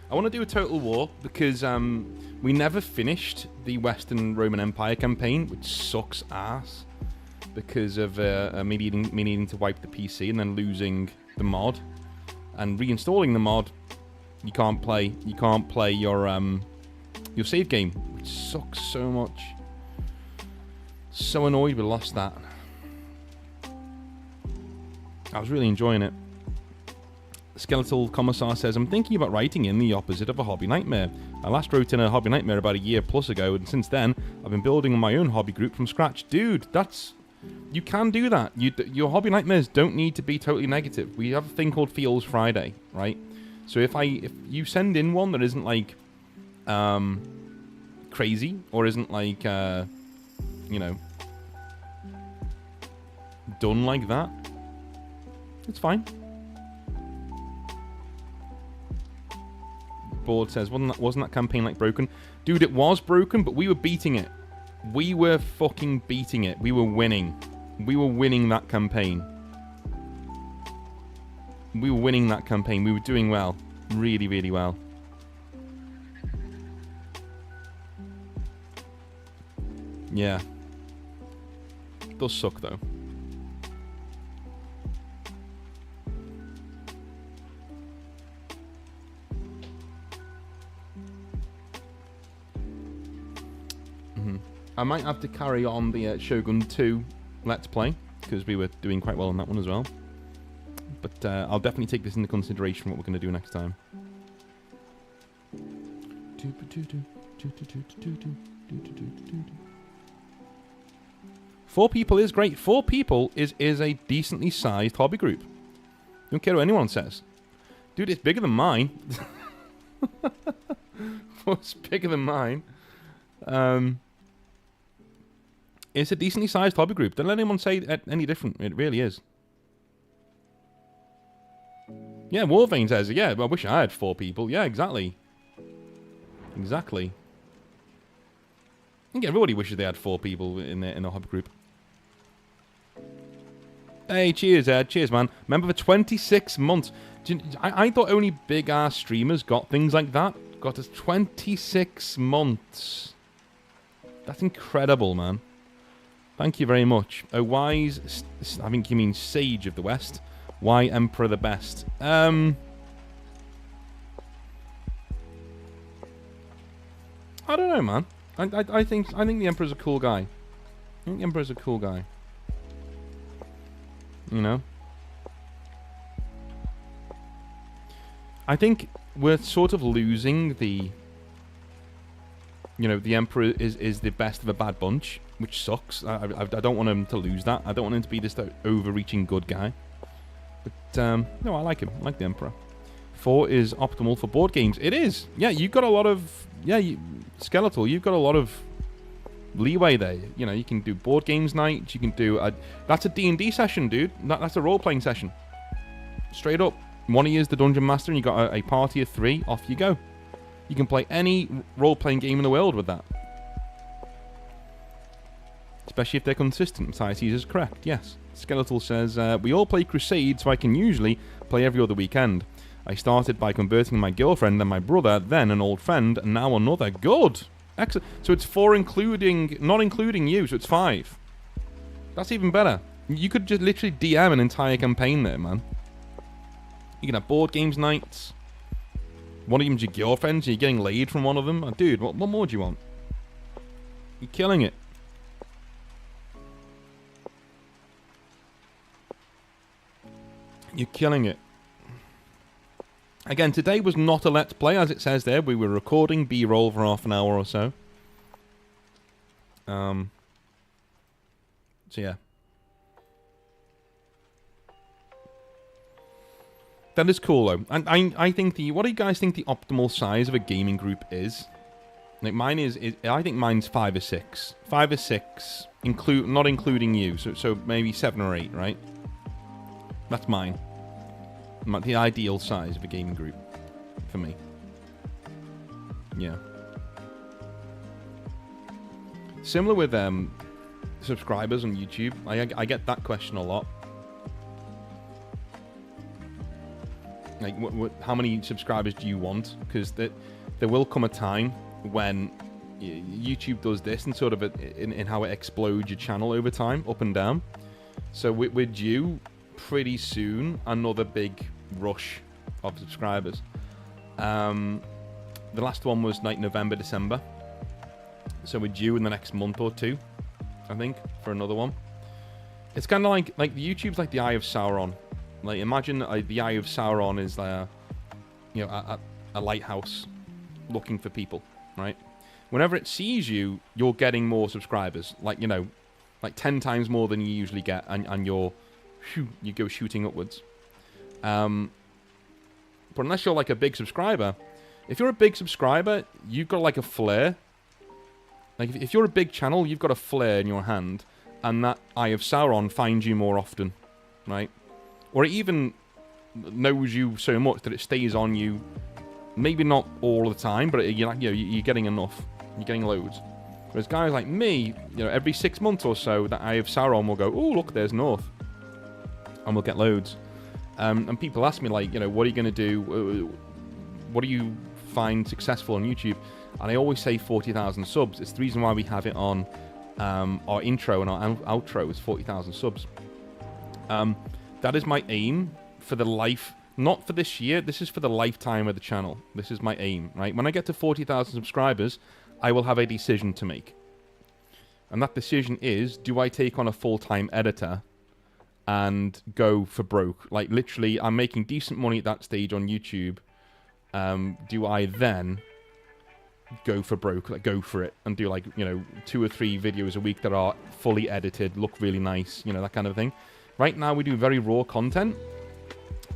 I want to do a Total War because we never finished the Western Roman Empire campaign, which sucks ass because of me needing to wipe the PC and then losing the mod and reinstalling the mod. You can't play your save game, which sucks so much. So annoyed we lost that. I was really enjoying it. Skeletal Commissar says, I'm thinking about writing in the opposite of a hobby nightmare. I last wrote in a hobby nightmare about a year plus ago, and since then, I've been building my own hobby group from scratch. Dude, you can do that. Your hobby nightmares don't need to be totally negative. We have a thing called Feels Friday, right? So if you send in one that isn't like crazy or isn't like you know, done like that, it's fine. Board says, wasn't that campaign like broken? Dude, it was broken, but we were beating it. We were fucking beating it. We were winning. We were winning that campaign. We were winning that campaign. We were doing well. Really, really well. Yeah. It does suck, though. I might have to carry on the Shogun 2 Let's Play, because we were doing quite well on that one as well. But I'll definitely take this into consideration, what we're going to do next time. 4 people is great. 4 people is a decently sized hobby group. Don't care what anyone says. Dude, it's bigger than mine. It's bigger than mine. It's a decently sized hobby group. Don't let anyone say any different. It really is. Yeah, Warvane says, yeah, I wish I had 4 people. Yeah, exactly. Exactly. I think everybody wishes they had 4 people in a hobby group. Hey, cheers, Ed. Cheers, man. Member for 26 months. I thought only big-ass streamers got things like that. Got us 26 months. That's incredible, man. Thank you very much. A wise... I think you mean Sage of the West. Why Emperor the best? I don't know, man. I think the Emperor's a cool guy. I think the Emperor's a cool guy. You know? I think we're sort of losing the... You know, the Emperor is the best of a bad bunch, which sucks. I don't want him to lose that. I don't want him to be this overreaching good guy. But, no, I like him. I like the Emperor. 4 is optimal for board games. It is. Yeah, you've got a lot of... Yeah, Skeletal, you've got a lot of leeway there. You know, you can do board games nights. You can do... that's a D&D session, dude. That's a role-playing session. Straight up. One of you is the Dungeon Master, and you got a party of 3. Off you go. You can play any role-playing game in the world with that. Especially if they're consistent. Matthias is correct, yes. Skeletal says, we all play Crusade, so I can usually play every other weekend. I started by converting my girlfriend, then my brother, then an old friend, and now another. Good! Excellent. So it's 4 including... Not including you, so it's 5. That's even better. You could just literally DM an entire campaign there, man. You can have board games nights. One of them's your girlfriend, so you're getting laid from one of them. Dude, what more do you want? You're killing it. You're killing it. Again, today was not a Let's Play, as it says there. We were recording B-roll for half an hour or so. So, yeah. That is cool, though. And I think the... What do you guys think the optimal size of a gaming group is? Like, mine is I think mine's 5 or 6. 5 or 6, not including you. So maybe 7 or 8, right? That's mine. The ideal size of a gaming group for me. Yeah. Similar with subscribers on YouTube. I get that question a lot. Like, how many subscribers do you want? Because there will come a time when YouTube does this and sort of in how it explodes your channel over time, up and down. So we're due pretty soon another big rush of subscribers. The last one was like November, December. So we're due in the next month or 2, I think, for another one. It's kind of like YouTube's like the Eye of Sauron. Like, imagine the Eye of Sauron is you know, a lighthouse looking for people, right? Whenever it sees you, you're getting more subscribers. Like, you know, like 10 times more than you usually get, and you go shooting upwards. But unless you're like a big subscriber, if you're a big subscriber, you've got like a flare. Like, if you're a big channel, you've got a flare in your hand, and that Eye of Sauron finds you more often, right? Or it even knows you so much that it stays on you. Maybe not all the time, but you're getting enough. You're getting loads. Whereas guys like me, you know, every 6 months or so, that Eye of Sauron will go, oh, look, there's North. And we'll get loads. And people ask me, like, you know, what are you going to do? What do you find successful on YouTube? And I always say 40,000 subs. It's the reason why we have it on our intro and our outro is 40,000 subs. That is my aim for the life, not for this year. This is for the lifetime of the channel. This is my aim, right? When I get to 40,000 subscribers, I will have a decision to make. And that decision is, do I take on a full-time editor and go for broke. Like, literally, I'm making decent money at that stage on YouTube. Do I then go for broke, like go for it, and do, like, you know, 2 or 3 videos a week that are fully edited, look really nice, you know, that kind of thing. Right now we do very raw content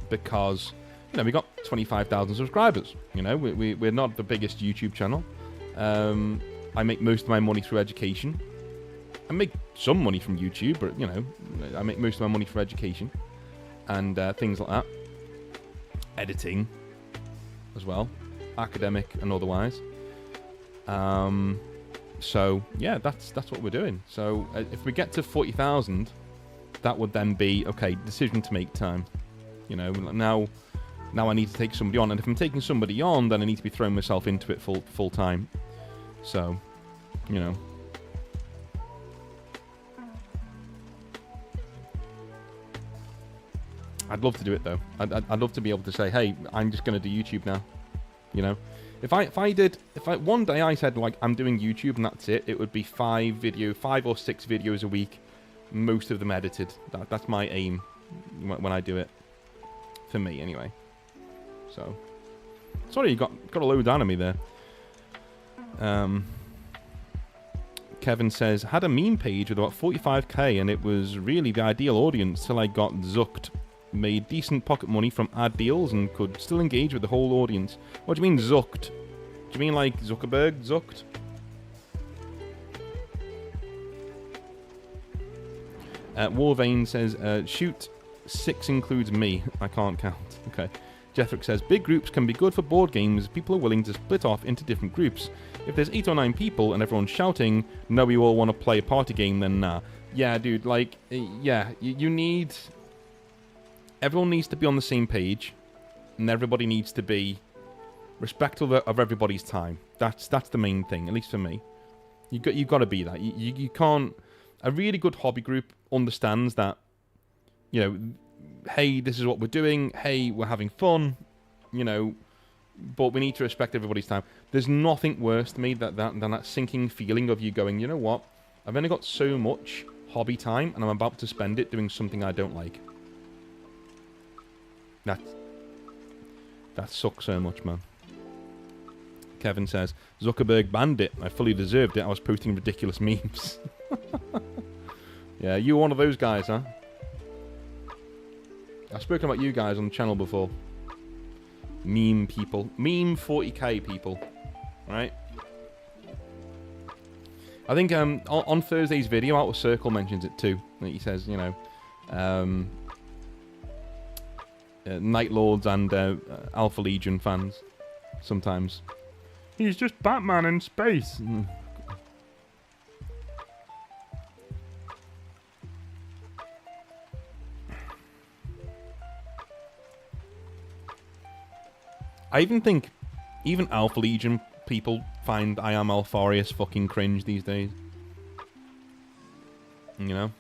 because, you know, we got 25,000 subscribers. You know, we're not the biggest YouTube channel. I make most of my money through education. I make some money from YouTube, but, you know, I make most of my money from education and things like that. Editing as well, academic and otherwise. So yeah, that's what we're doing. So if we get to 40,000, that would then be okay. Decision to make time. You know, now I need to take somebody on, and if I'm taking somebody on, then I need to be throwing myself into it full time. So, you know. I'd love to do it though. I'd love to be able to say, hey, I'm just going to do YouTube now. You know, if one day I said, like, I'm doing YouTube and that's it, it would be 5 or 6 videos a week, most of them edited. That's my aim when I do it. For me, anyway. So, sorry, you got a load down on me there. Kevin says, had a meme page with about 45k and it was really the ideal audience till I got zucked. Made decent pocket money from ad deals and could still engage with the whole audience. What do you mean zucked? Do you mean like Zuckerberg zucked? Warvane says, shoot, 6 includes me. I can't count. Okay. Jeffrick says, big groups can be good for board games. People are willing to split off into different groups. If there's 8 or 9 people and everyone's shouting, no, we all want to play a party game, then nah. Yeah, dude, like, yeah, you need... Everyone needs to be on the same page, and everybody needs to be respectful of everybody's time. That's the main thing, at least for me. You got to be that. You can't... A really good hobby group understands that, you know, hey, this is what we're doing, hey, we're having fun, you know, but we need to respect everybody's time. There's nothing worse to me than that sinking feeling of you going, you know what, I've only got so much hobby time, and I'm about to spend it doing something I don't like. That sucks so much, man. Kevin says, Zuckerberg banned it. I fully deserved it. I was posting ridiculous memes. Yeah, you were one of those guys, huh? I've spoken about you guys on the channel before. Meme people. Meme 40k people. Right? I think on Thursday's video, Outer Circle mentions it too. He says, you know, Night Lords and Alpha Legion fans sometimes. He's just Batman in space. I even think even Alpha Legion people find I Am Alfarius fucking cringe these days. You know?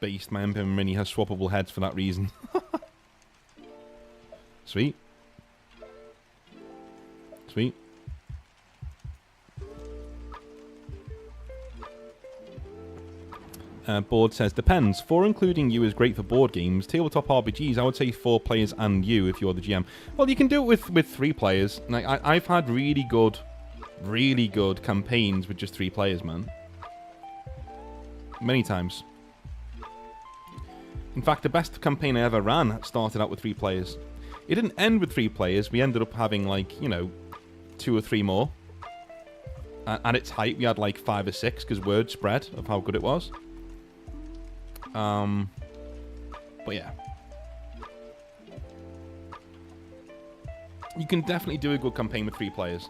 Based, my Emperor Mini has swappable heads for that reason. Sweet. Sweet. Board says, depends. 4 including you is great for board games. Tabletop RPGs, I would say 4 players and you if you're the GM. Well, you can do it with 3 players. Like, I've had really good campaigns with just 3 players, man. Many times. In fact, the best campaign I ever ran started out with 3 players. It didn't end with 3 players. We ended up having, like, you know, 2 or 3 more. At its height, we had, like, 5 or 6, because word spread of how good it was. But yeah. You can definitely do a good campaign with 3 players.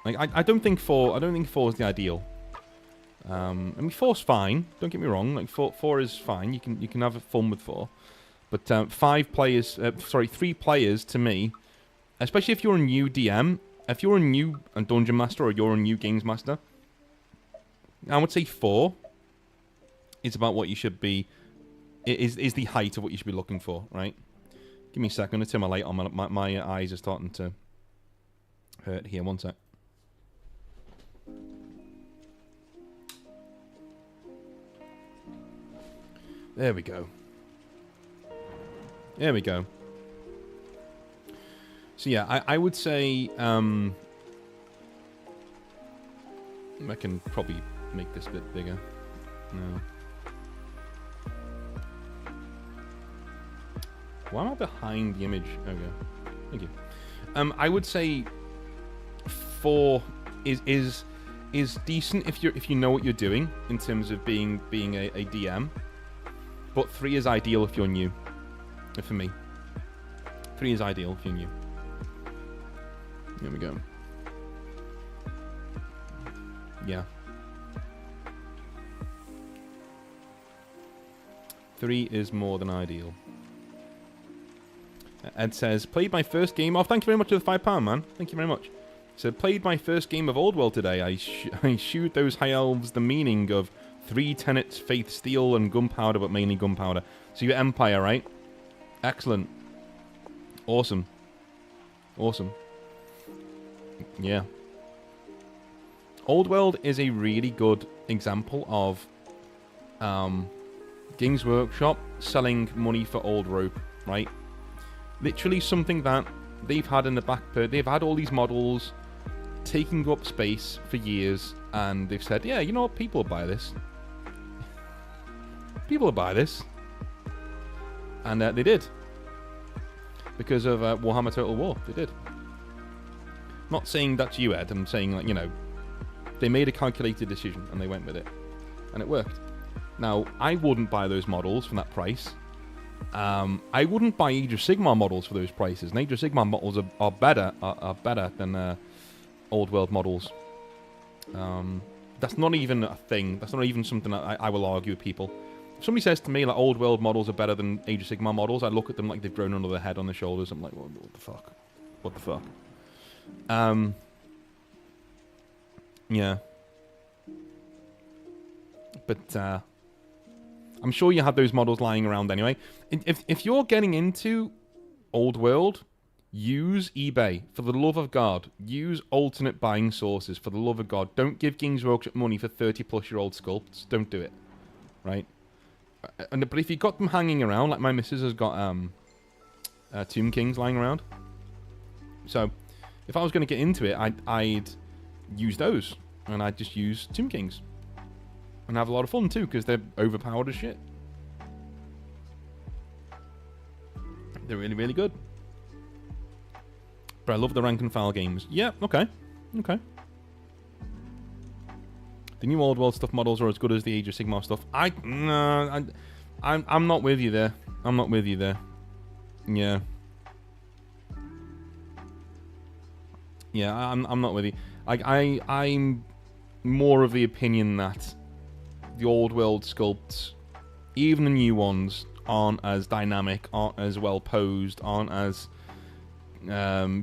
Like, I don't think 4 is the ideal. I mean, 4's fine. Don't get me wrong. Like 4 is fine. You can have fun with 4, but 5 players. 3 players to me, especially if you're a new DM, if you're a new dungeon master or you're a new games master, I would say 4 is about what you should be. Is the height of what you should be looking for, right? Give me a second. I'm going to turn my light on. My eyes are starting to hurt here. One sec. There we go. There we go. So yeah, I would say I can probably make this a bit bigger. No. Why am I behind the image? There we go. Thank you. I would say 4 is decent if you know what you're doing in terms of being a DM. But 3 is ideal if you're new. For me. 3 is ideal if you're new. Here we go. Yeah. 3 is more than ideal. Ed says, played my first game. Oh, thank you very much for the £5, man. Thank you very much. So, played my first game of Old World today. I shewed those high elves the meaning of 3 tenets, faith, steel, and gunpowder, but mainly gunpowder. So, you're Empire, right? Excellent. Awesome. Awesome. Yeah. Old World is a really good example of Games Workshop selling money for old rope, right? Literally something that they've had in the back. They've had all these models taking up space for years, and they've said, yeah, you know what, people will buy this. People will buy this. And they did. Because of Warhammer Total War. They did. Not saying that's you, Ed. I'm saying, like, you know, they made a calculated decision and they went with it. And it worked. Now, I wouldn't buy those models for that price. I wouldn't buy Age of Sigmar models for those prices. And Age of Sigmar models are better than Old World models. That's not even a thing. That's not even something that I will argue with people. If somebody says to me like Old World models are better than Age of Sigmar models, I look at them like they've grown under their head on their shoulders. I'm like, what the fuck? What the fuck? Yeah. But I'm sure you have those models lying around anyway. If you're getting into Old World, use eBay. For the love of God. Use alternate buying sources. For the love of God. Don't give Games Workshop money for 30-plus-year-old sculpts. Don't do it. Right? But if you've got them hanging around, like my missus has got Tomb Kings lying around. So, if I was going to get into it, I'd use those. And I'd just use Tomb Kings. And have a lot of fun too, because they're overpowered as shit. They're really, really good. But I love the rank and file games. Yeah, okay. Okay. The new Old World stuff models are as good as the Age of Sigmar stuff. I'm not with you there. I'm not with you there. Yeah. Yeah, I'm not with you. I'm more of the opinion that the Old World sculpts, even the new ones, aren't as dynamic, aren't as well posed, aren't as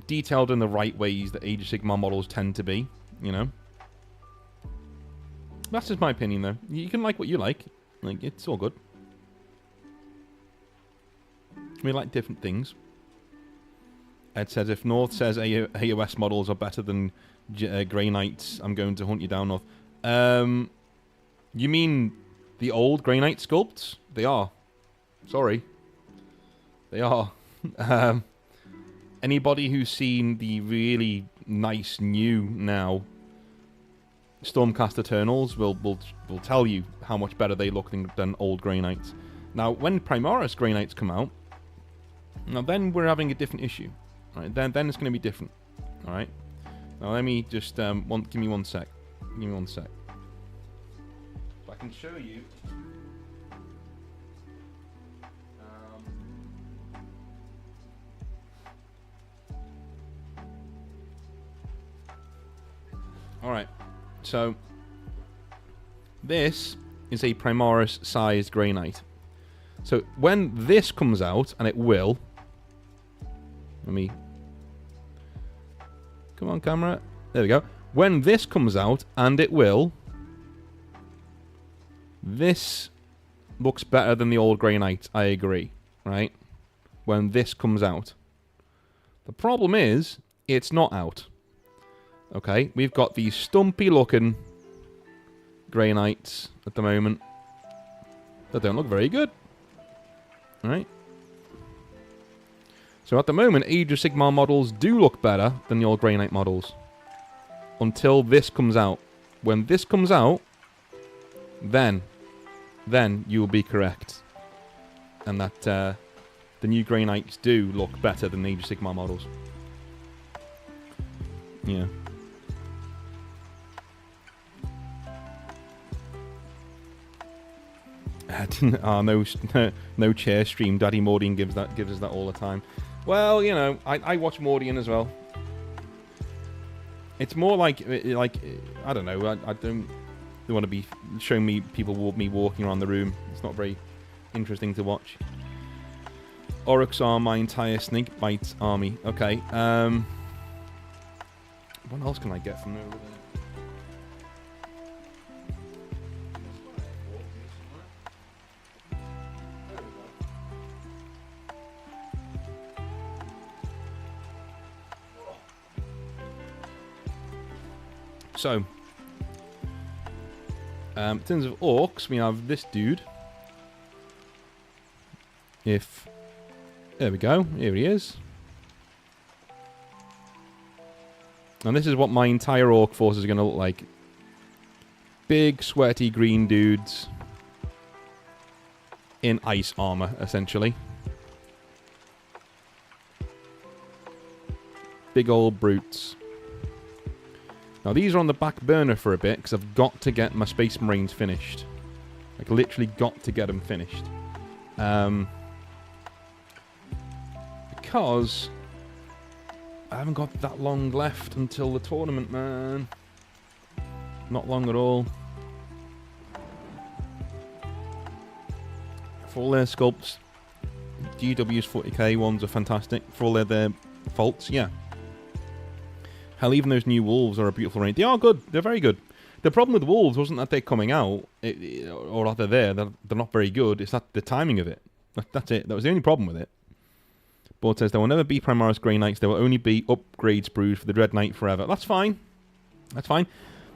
detailed in the right ways that Age of Sigmar models tend to be, you know? That's just my opinion, though. You can like what you like. Like, it's all good. We like different things. Ed says, if North says AOS models are better than Grey Knights, I'm going to hunt you down, North. You mean the old Grey Knight sculpts? They are. Sorry. They are. Anybody who's seen the really nice new now Stormcast Eternals will tell you how much better they look than old Grey Knights. Now, when Primaris Grey Knights come out, now then we're having a different issue. Right? Then it's going to be different. All right. Now let me just give me one sec. Give me one sec. So I can show you. All right. So this is a Primaris-sized Grey Knight. So when this comes out, and it will, let me, come on camera, there we go. When this comes out, and it will, this looks better than the old Grey Knight, I agree, right? when this comes out. The problem is, it's not out. Okay, we've got these stumpy looking Grey Knights at the moment that don't look very good. Right? So at the moment, Age of Sigmar models do look better than the old Grey Knight models. Until this comes out. When this comes out, then you will be correct. And that the new Grey Knights do look better than the Age of Sigmar models. Yeah. No chair stream. Daddy Mordian gives us that all the time. Well, you know, I watch Mordian as well. It's more like I don't know. I don't want to be showing me me walking around the room. It's not very interesting to watch. Oryx are my entire Snakebite army. Okay. What else can I get from over there? So, in terms of orcs, we have this dude. There we go. Here he is. And this is what my entire orc force is going to look like. Big, sweaty green dudes in ice armor, essentially. Big old brutes. Now, these are on the back burner for a bit, because I've got to get my Space Marines finished. Like, literally got to get them finished. Because I haven't got that long left until the tournament, man. Not long at all. For all their sculpts, GW's 40k ones are fantastic. For all their faults, yeah. Hell, even those new wolves are a beautiful range. They are good. They're very good. The problem with wolves wasn't that they're coming out, or that they're not very good. It's that the timing of it. That's it. That was the only problem with it. Board says there will never be Primaris Grey Knights. There will only be upgrades brewed for the Dread Knight forever. That's fine. That's fine.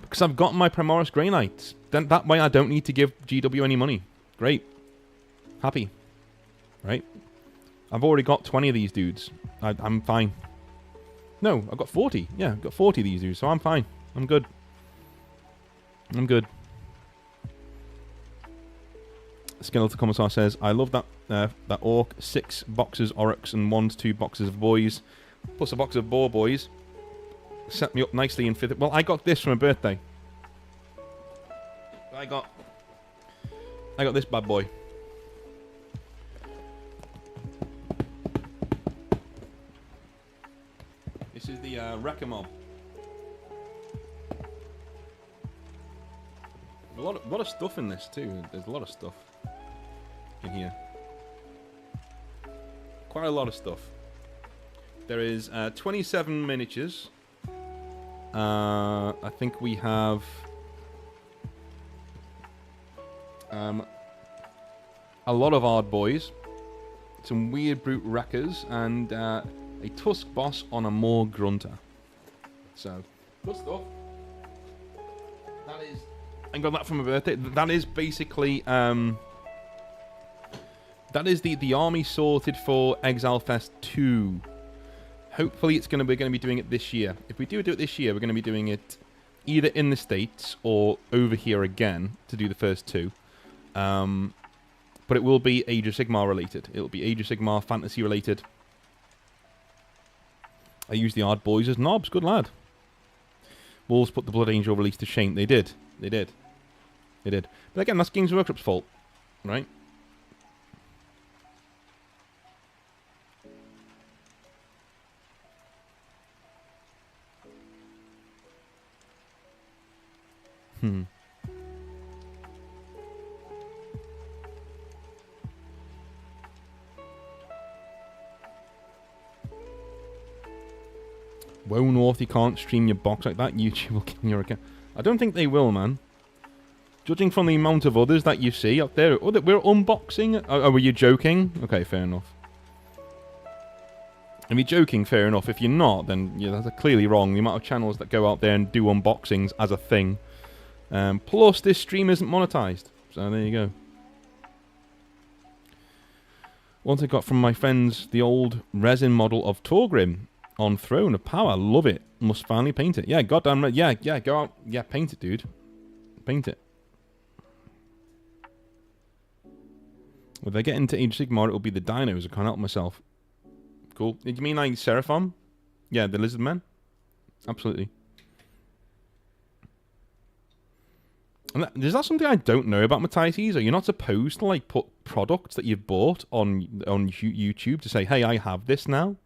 Because I've got my Primaris Grey Knights. Then that way I don't need to give GW any money. Great. Happy. Right? I've already got 20 of these dudes. I'm fine. No, I've got 40. Yeah, I've got 40 of these dudes, so I'm fine. I'm good. I'm good. Skeletal Commissar says, I love that that orc. 6 boxes Oryx and 1 to 2 boxes of boys. Plus a box of boar boys. Set me up nicely in 5th. Well, I got this for my birthday. I got this bad boy. This is the Wrecker Mob. A lot of stuff in this too. There's a lot of stuff in here. Quite a lot of stuff. There is 27 miniatures. I think we have a lot of Ard Boys, some weird brute wreckers, and a Tusk boss on a Moor Grunter. So, good stuff. That is... I got that for my birthday. That is basically... that is the army sorted for Exile Fest 2. Hopefully we're going to be doing it this year. If we do it this year, we're going to be doing it either in the States or over here again to do the first 2. But it will be Age of Sigmar related. It will be Age of Sigmar fantasy related. I use the Ard Boys as knobs. Good lad. Wolves put the Blood Angel release to shame. They did. They did. They did. But again, that's Games Workshop's fault. Right? Woe North, you can't stream your box like that. YouTube will kill your account. I don't think they will, man. Judging from the amount of others that you see up there. Oh, that we're unboxing. Oh, were you joking? Okay, fair enough. If you're joking, fair enough. If you're not, then that's clearly wrong. The amount of channels that go out there and do unboxings as a thing. Plus, this stream isn't monetized. So there you go. Once I got from my friends the old resin model of Torgrim on Throne of Power. Love it. Must finally paint it. Yeah, goddamn right. Yeah, go out. Yeah, paint it, dude. Paint it. If I get into Age of Sigmar, it'll be the dinos. I can't help myself. Cool. You mean like Seraphon? Yeah, the lizard man? Absolutely. And is that something I don't know about Matizes? Are you not supposed to like put products that you've bought on YouTube to say, hey, I have this now?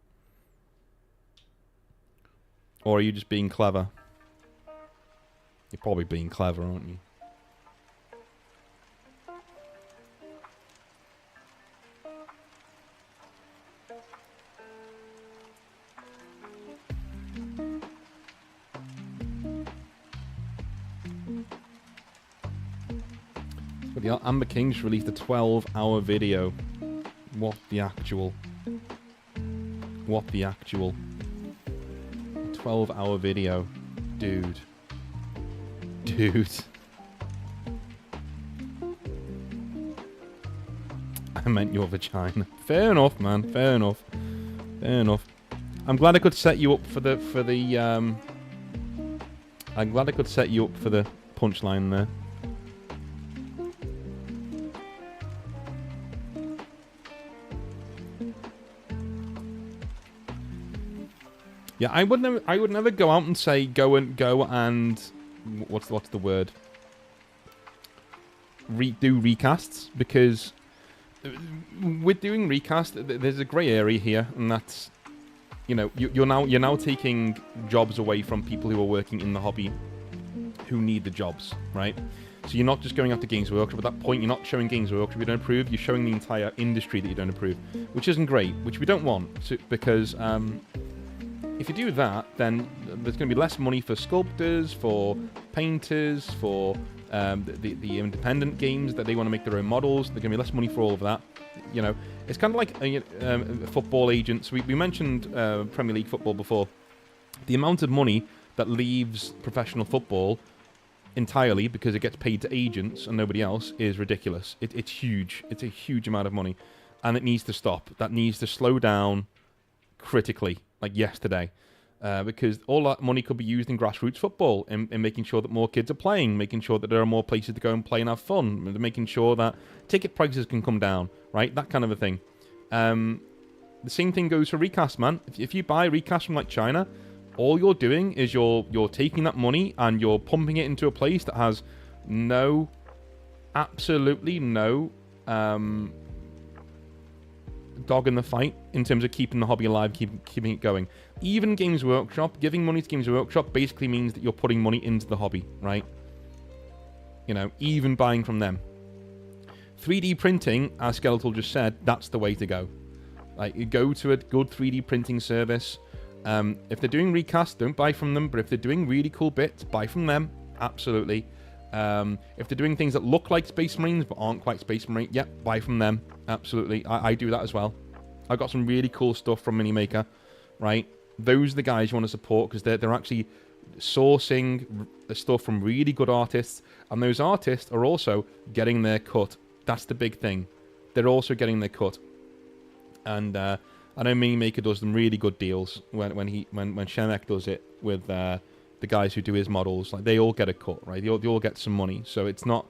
Or are you just being clever? You're probably being clever, aren't you? But the Amber Kings released a 12-hour video. What the actual? What the actual? 12-hour video. Dude. Dude. I meant your vagina. Fair enough, man. Fair enough. Fair enough. I'm glad I could set you up for the I'm glad I could set you up for the punchline there. Yeah, I would never go out and say go and what's the word? Do recasts, because with doing recast, there's a grey area here, and that's, you know, you're now taking jobs away from people who are working in the hobby, who need the jobs, right? So you're not just going after Games Workshop. At that point, you're not showing Games Workshop you don't approve. You're showing the entire industry that you don't approve, which isn't great, which we don't want, because if you do that, then there's going to be less money for sculptors, for painters, for the independent games that they want to make their own models. There's going to be less money for all of that. You know, it's kind of like football agents. We mentioned Premier League football before. The amount of money that leaves professional football entirely because it gets paid to agents and nobody else is ridiculous. It's huge. It's a huge amount of money, and it needs to stop. That needs to slow down critically, like yesterday, because all that money could be used in grassroots football, in making sure that more kids are playing, making sure that there are more places to go and play and have fun, making sure that ticket prices can come down, right? That kind of a thing. The same thing goes for recast, man. If you buy recast from like China, all you're doing is you're taking that money and you're pumping it into a place that has absolutely no dog in the fight in terms of keeping the hobby alive, keeping it going. Even Games Workshop, giving money to Games Workshop basically means that you're putting money into the hobby, right? You know, even buying from them. 3D printing, as Skeletal just said, that's the way to go. Like, you go to a good 3D printing service. If they're doing recast, don't buy from them, but if they're doing really cool bits, buy from them, absolutely. If they're doing things that look like Space Marines but aren't quite Space Marine, yep, buy from them. Absolutely. I do that as well. I got some really cool stuff from Minimaker, right? Those are the guys you want to support, because they're actually sourcing the stuff from really good artists, and those artists are also getting their cut. That's the big thing. They're also getting their cut. And I know Minimaker does them really good deals when Shemek does it with the guys who do his models. Like, they all get a cut, right? They all get some money. So it's not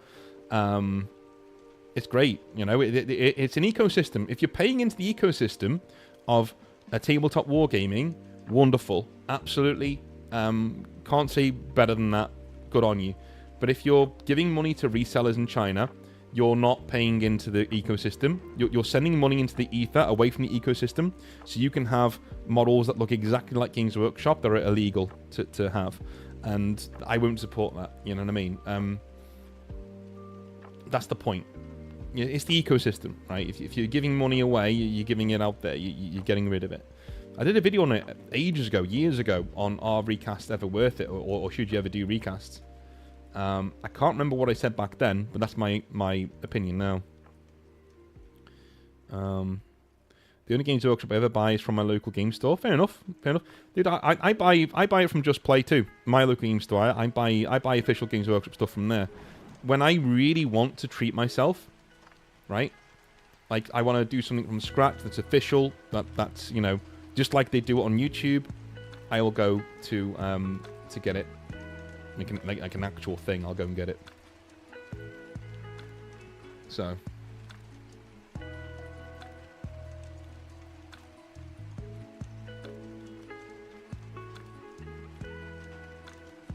it's great, you know. It's an ecosystem. If you're paying into the ecosystem of a tabletop wargaming, wonderful, absolutely. Can't say better than that. Good on you. But if you're giving money to resellers in China, you're not paying into the ecosystem. You're sending money into the ether away from the ecosystem, so you can have models that look exactly like Games Workshop that are illegal to have. And I won't support that. You know what I mean? That's the point. It's the ecosystem, right? If you're giving money away, you're giving it out there. You're getting rid of it. I did a video on it ages ago, years ago, on are recasts ever worth it, or should you ever do recasts? I can't remember what I said back then, but that's my opinion now. The only Games Workshop I ever buy is from my local game store. Fair enough. Fair enough. Dude, I buy it from Just Play too. My local game store. I buy official Games Workshop stuff from there. When I really want to treat myself, right? Like, I want to do something from scratch that's official, that's, you know, just like they do it on YouTube, I will go to get it. Like an actual thing, I'll go and get it. So.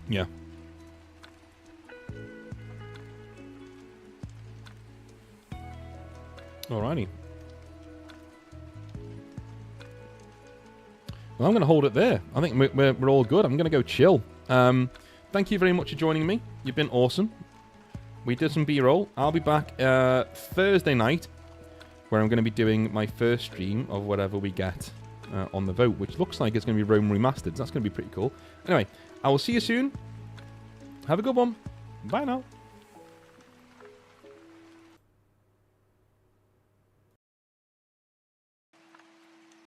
Yeah. Alrighty. Well, I'm going to hold it there. I think we're all good. I'm going to go chill. Thank you very much for joining me. You've been awesome. We did some B-roll. I'll be back Thursday night, where I'm going to be doing my first stream of whatever we get on the vote, which looks like it's going to be Rome Remastered. So that's going to be pretty cool. Anyway, I will see you soon. Have a good one. Bye now.